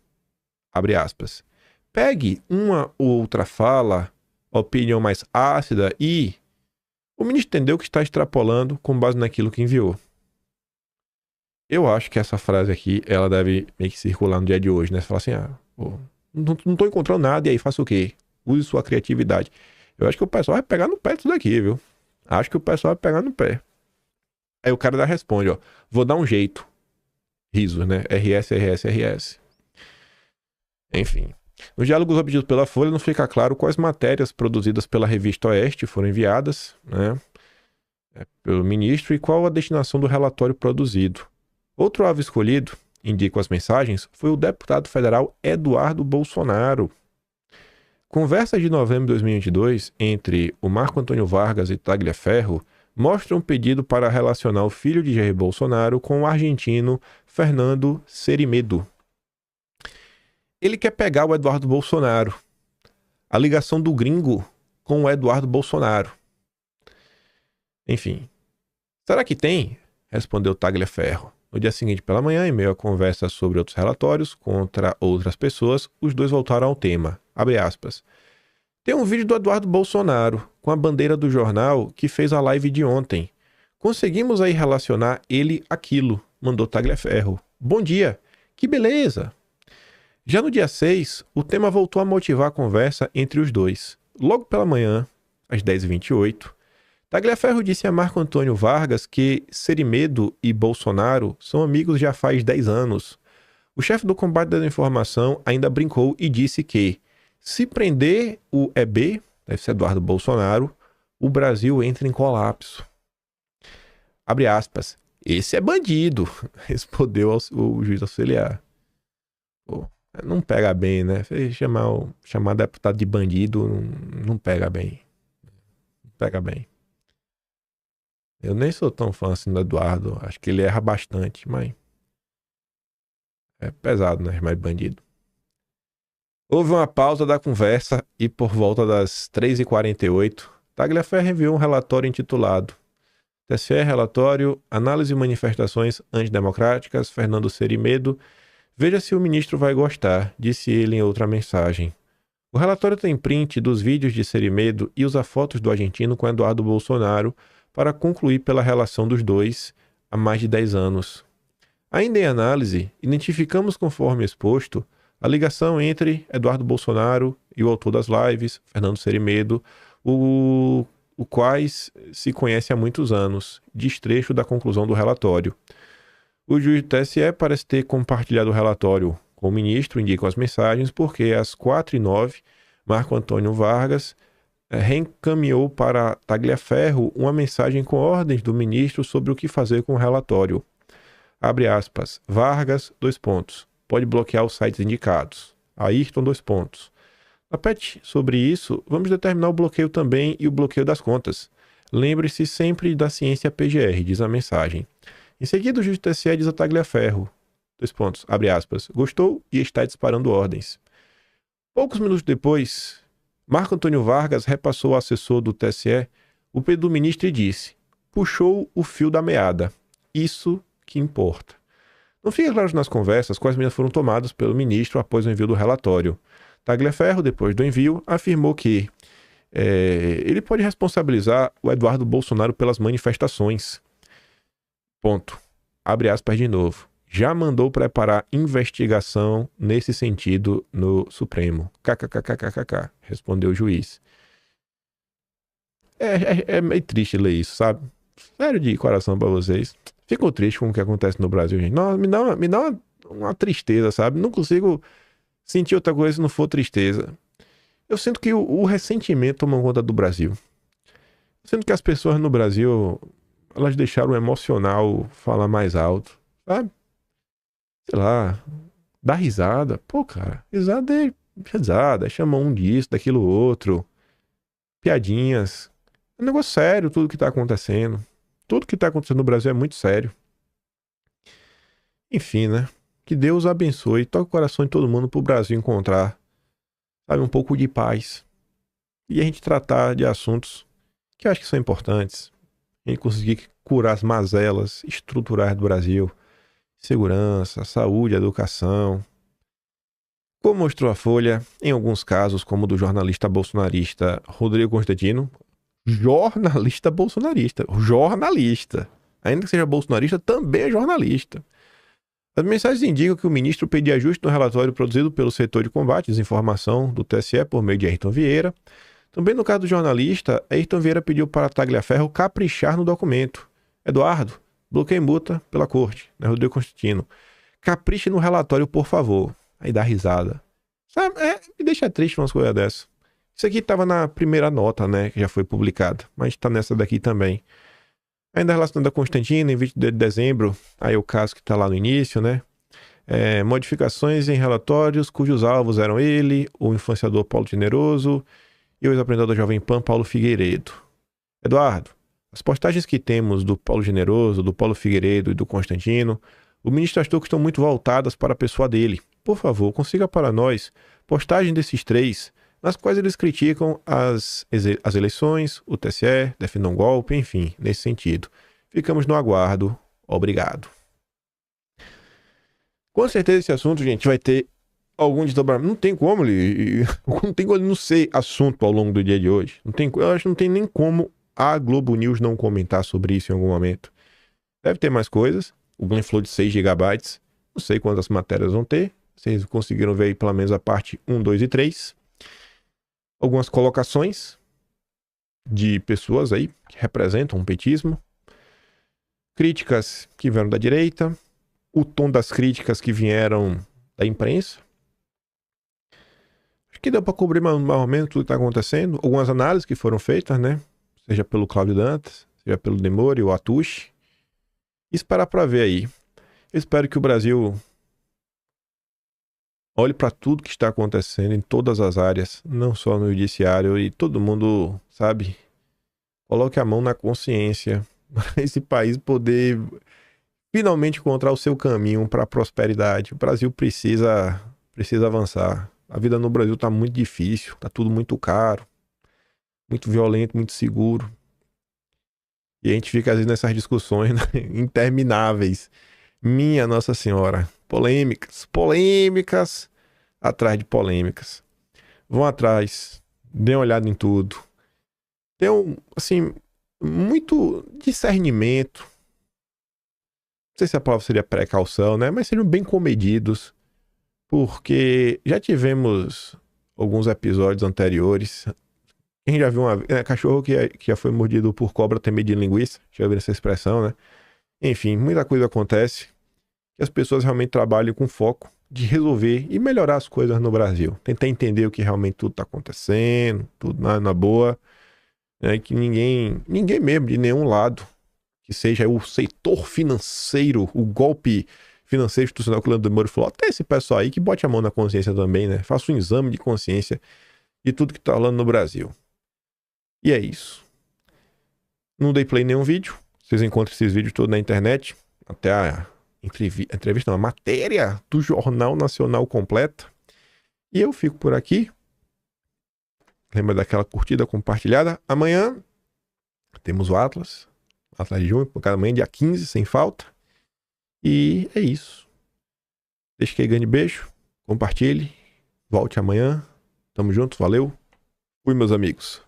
Abre aspas. Pegue uma ou outra fala, opinião mais ácida e... O ministro entendeu que está extrapolando com base naquilo que enviou. Eu acho que essa frase aqui, ela deve meio que circular no dia de hoje, né? Você fala assim, pô, não tô encontrando nada, e aí faça o quê? Use sua criatividade. Eu acho que o pessoal vai pegar no pé disso daqui, viu? Acho que o pessoal vai pegar no pé. Aí o cara já responde, vou dar um jeito. Risos, né? RS. Enfim. Nos diálogos obtidos pela Folha não fica claro quais matérias produzidas pela Revista Oeste foram enviadas, né, pelo ministro e qual a destinação do relatório produzido. Outro alvo escolhido, indicam as mensagens, foi o deputado federal Eduardo Bolsonaro. Conversas de novembro de 2022 entre o Marco Antônio Vargas e Tagliaferro mostram um pedido para relacionar o filho de Jair Bolsonaro com o argentino Fernando Serimedo. Ele quer pegar o Eduardo Bolsonaro. A ligação do gringo com o Eduardo Bolsonaro. Enfim. Será que tem? Respondeu Tagliaferro. No dia seguinte pela manhã, em meio a conversa sobre outros relatórios contra outras pessoas, os dois voltaram ao tema. Abre aspas. Tem um vídeo do Eduardo Bolsonaro, com a bandeira do jornal, que fez a live de ontem. Conseguimos aí relacionar ele àquilo, mandou Tagliaferro. Bom dia. Que beleza. Já no dia 6, o tema voltou a motivar a conversa entre os dois. Logo pela manhã, às 10h28, Tagliaferro disse a Marco Antônio Vargas que Cerimedo e Bolsonaro são amigos já faz 10 anos. O chefe do combate da informação ainda brincou e disse que, se prender o EB, deve ser Eduardo Bolsonaro, o Brasil entra em colapso. Abre aspas. Esse é bandido, respondeu o juiz auxiliar. Pô, não pega bem, né? Chamar deputado de bandido não pega bem. Não pega bem. Eu nem sou tão fã assim do Eduardo. Acho que ele erra bastante, mas é pesado, né? Mais bandido. Houve uma pausa da conversa e por volta das 3h48, Tagliaferro enviou um relatório intitulado TSE Relatório Análise e Manifestações Antidemocráticas, Fernando Cerimedo. Veja se o ministro vai gostar, disse ele em outra mensagem. O relatório tem print dos vídeos de Cerimedo e usa fotos do argentino com Eduardo Bolsonaro para concluir pela relação dos dois há mais de 10 anos. Ainda em análise, identificamos conforme exposto a ligação entre Eduardo Bolsonaro e o autor das lives, Fernando Cerimedo, o quais se conhece há muitos anos, destrecho da conclusão do relatório. O juiz do TSE parece ter compartilhado o relatório com o ministro, indicam as mensagens, porque às 4h09, Marco Antônio Vargas reencaminhou para Tagliaferro uma mensagem com ordens do ministro sobre o que fazer com o relatório. Abre aspas. Vargas, : pode bloquear os sites indicados. Ayrton, : na PET sobre isso, vamos determinar o bloqueio também e o bloqueio das contas. Lembre-se sempre da ciência PGR, diz a mensagem. Em seguida, o juiz do TSE diz a Tagliaferro, : abre aspas, gostou e está disparando ordens. Poucos minutos depois, Marco Antônio Vargas repassou ao assessor do TSE o pedido do ministro e disse: puxou o fio da meada. Isso que importa. Não fica claro nas conversas quais medidas foram tomadas pelo ministro após o envio do relatório. Tagliaferro, depois do envio, afirmou que ele pode responsabilizar o Eduardo Bolsonaro pelas manifestações. Ponto. Abre aspas de novo. Já mandou preparar investigação nesse sentido no Supremo. KKKKKK, respondeu o juiz. É meio triste ler isso, sabe? Sério de coração pra vocês. Fico triste com o que acontece no Brasil, gente. Não, me dá uma tristeza, sabe? Não consigo sentir outra coisa se não for tristeza. Eu sinto que o ressentimento toma conta do Brasil. Eu sinto que as pessoas no Brasil, elas deixaram o emocional falar mais alto, sabe? Sei lá, dá risada. Pô, cara, risada é risada. Chama um disso, daquilo outro. Piadinhas. É um negócio sério tudo que tá acontecendo. Tudo que tá acontecendo no Brasil é muito sério. Enfim, né? Que Deus abençoe, toque o coração de todo mundo pro Brasil encontrar, sabe, um pouco de paz. E a gente tratar de assuntos que eu acho que são importantes. A gente conseguir curar as mazelas estruturais do Brasil. Segurança, saúde, educação. Como mostrou a Folha, em alguns casos, como o do jornalista bolsonarista Rodrigo Constantino, jornalista bolsonarista, jornalista, ainda que seja bolsonarista, também é jornalista. As mensagens indicam que o ministro pediu ajuste no relatório produzido pelo setor de combate e desinformação do TSE por meio de Ayrton Vieira. Também no caso do jornalista, Ayrton Vieira pediu para Tagliaferro caprichar no documento. Eduardo, bloqueio e multa pela corte, né, Rodrigo Constantino. Capriche no relatório, por favor. Aí dá risada. Sabe, me deixa triste umas coisas dessas. Isso aqui estava na primeira nota, né, que já foi publicada, mas está nessa daqui também. Ainda relacionado a Constantino, em 22 de dezembro, aí o caso que está lá no início, né? Modificações em relatórios cujos alvos eram ele, o influenciador Paulo Generoso e o ex-apresentador Jovem Pan Paulo Figueiredo. Eduardo, as postagens que temos do Paulo Generoso, do Paulo Figueiredo e do Constantino, o ministro achou que estão muito voltadas para a pessoa dele. por favor, consiga para nós postagem desses 3, nas quais eles criticam as eleições, o TSE, defendam golpe, enfim, nesse sentido. Ficamos no aguardo. Obrigado. Com certeza esse assunto, gente, vai ter algum desdobramento. Não tem como ele não ser assunto ao longo do dia de hoje. Eu acho que não tem nem como a Globo News não comentar sobre isso em algum momento. Deve ter mais coisas. O Glenn falou de 6 GB. Não sei quantas matérias vão ter. Vocês conseguiram ver aí pelo menos a parte 1, 2 e 3. Algumas colocações de pessoas aí que representam o petismo. Críticas que vieram da direita. O tom das críticas que vieram da imprensa. Acho que deu para cobrir mais ou menos tudo que está acontecendo. Algumas análises que foram feitas, né? Seja pelo Cláudio Dantas, seja pelo Demore ou Atushi. Esperar para ver aí. Eu espero que o Brasil olhe para tudo que está acontecendo em todas as áreas, não só no judiciário, e todo mundo, sabe, coloque a mão na consciência para esse país poder finalmente encontrar o seu caminho para a prosperidade. O Brasil precisa avançar. A vida no Brasil está muito difícil, está tudo muito caro, muito violento, muito seguro. E a gente fica às vezes nessas discussões, né, intermináveis. Minha Nossa Senhora. Polêmicas atrás de polêmicas. Vão atrás, dêem uma olhada em tudo. Tenham, assim, muito discernimento. Não sei se a palavra seria precaução, né? Mas sejam bem comedidos. Porque já tivemos alguns episódios anteriores. Quem já viu cachorro que já foi mordido por cobra tem medo de linguiça. Já viu essa expressão, né? Enfim, muita coisa acontece. Que as pessoas realmente trabalhem com foco de resolver e melhorar as coisas no Brasil. Tentar entender o que realmente tudo está acontecendo, tudo na boa. Né? Que ninguém mesmo, de nenhum lado, que seja o setor financeiro, o golpe financeiro institucional que o Leandro Demore falou, até esse pessoal aí que bote a mão na consciência também, né? Faça um exame de consciência de tudo que está rolando no Brasil. E é isso. Não dei play em nenhum vídeo. Vocês encontram esses vídeos todos na internet. Até a entrevista, não, a matéria do Jornal Nacional completa. E eu fico por aqui. Lembra daquela curtida compartilhada? Amanhã temos o Atlas de junho, cada manhã, dia 15, sem falta. E é isso. Deixa aquele grande beijo. Compartilhe. Volte amanhã. Tamo junto. Valeu. Fui, meus amigos.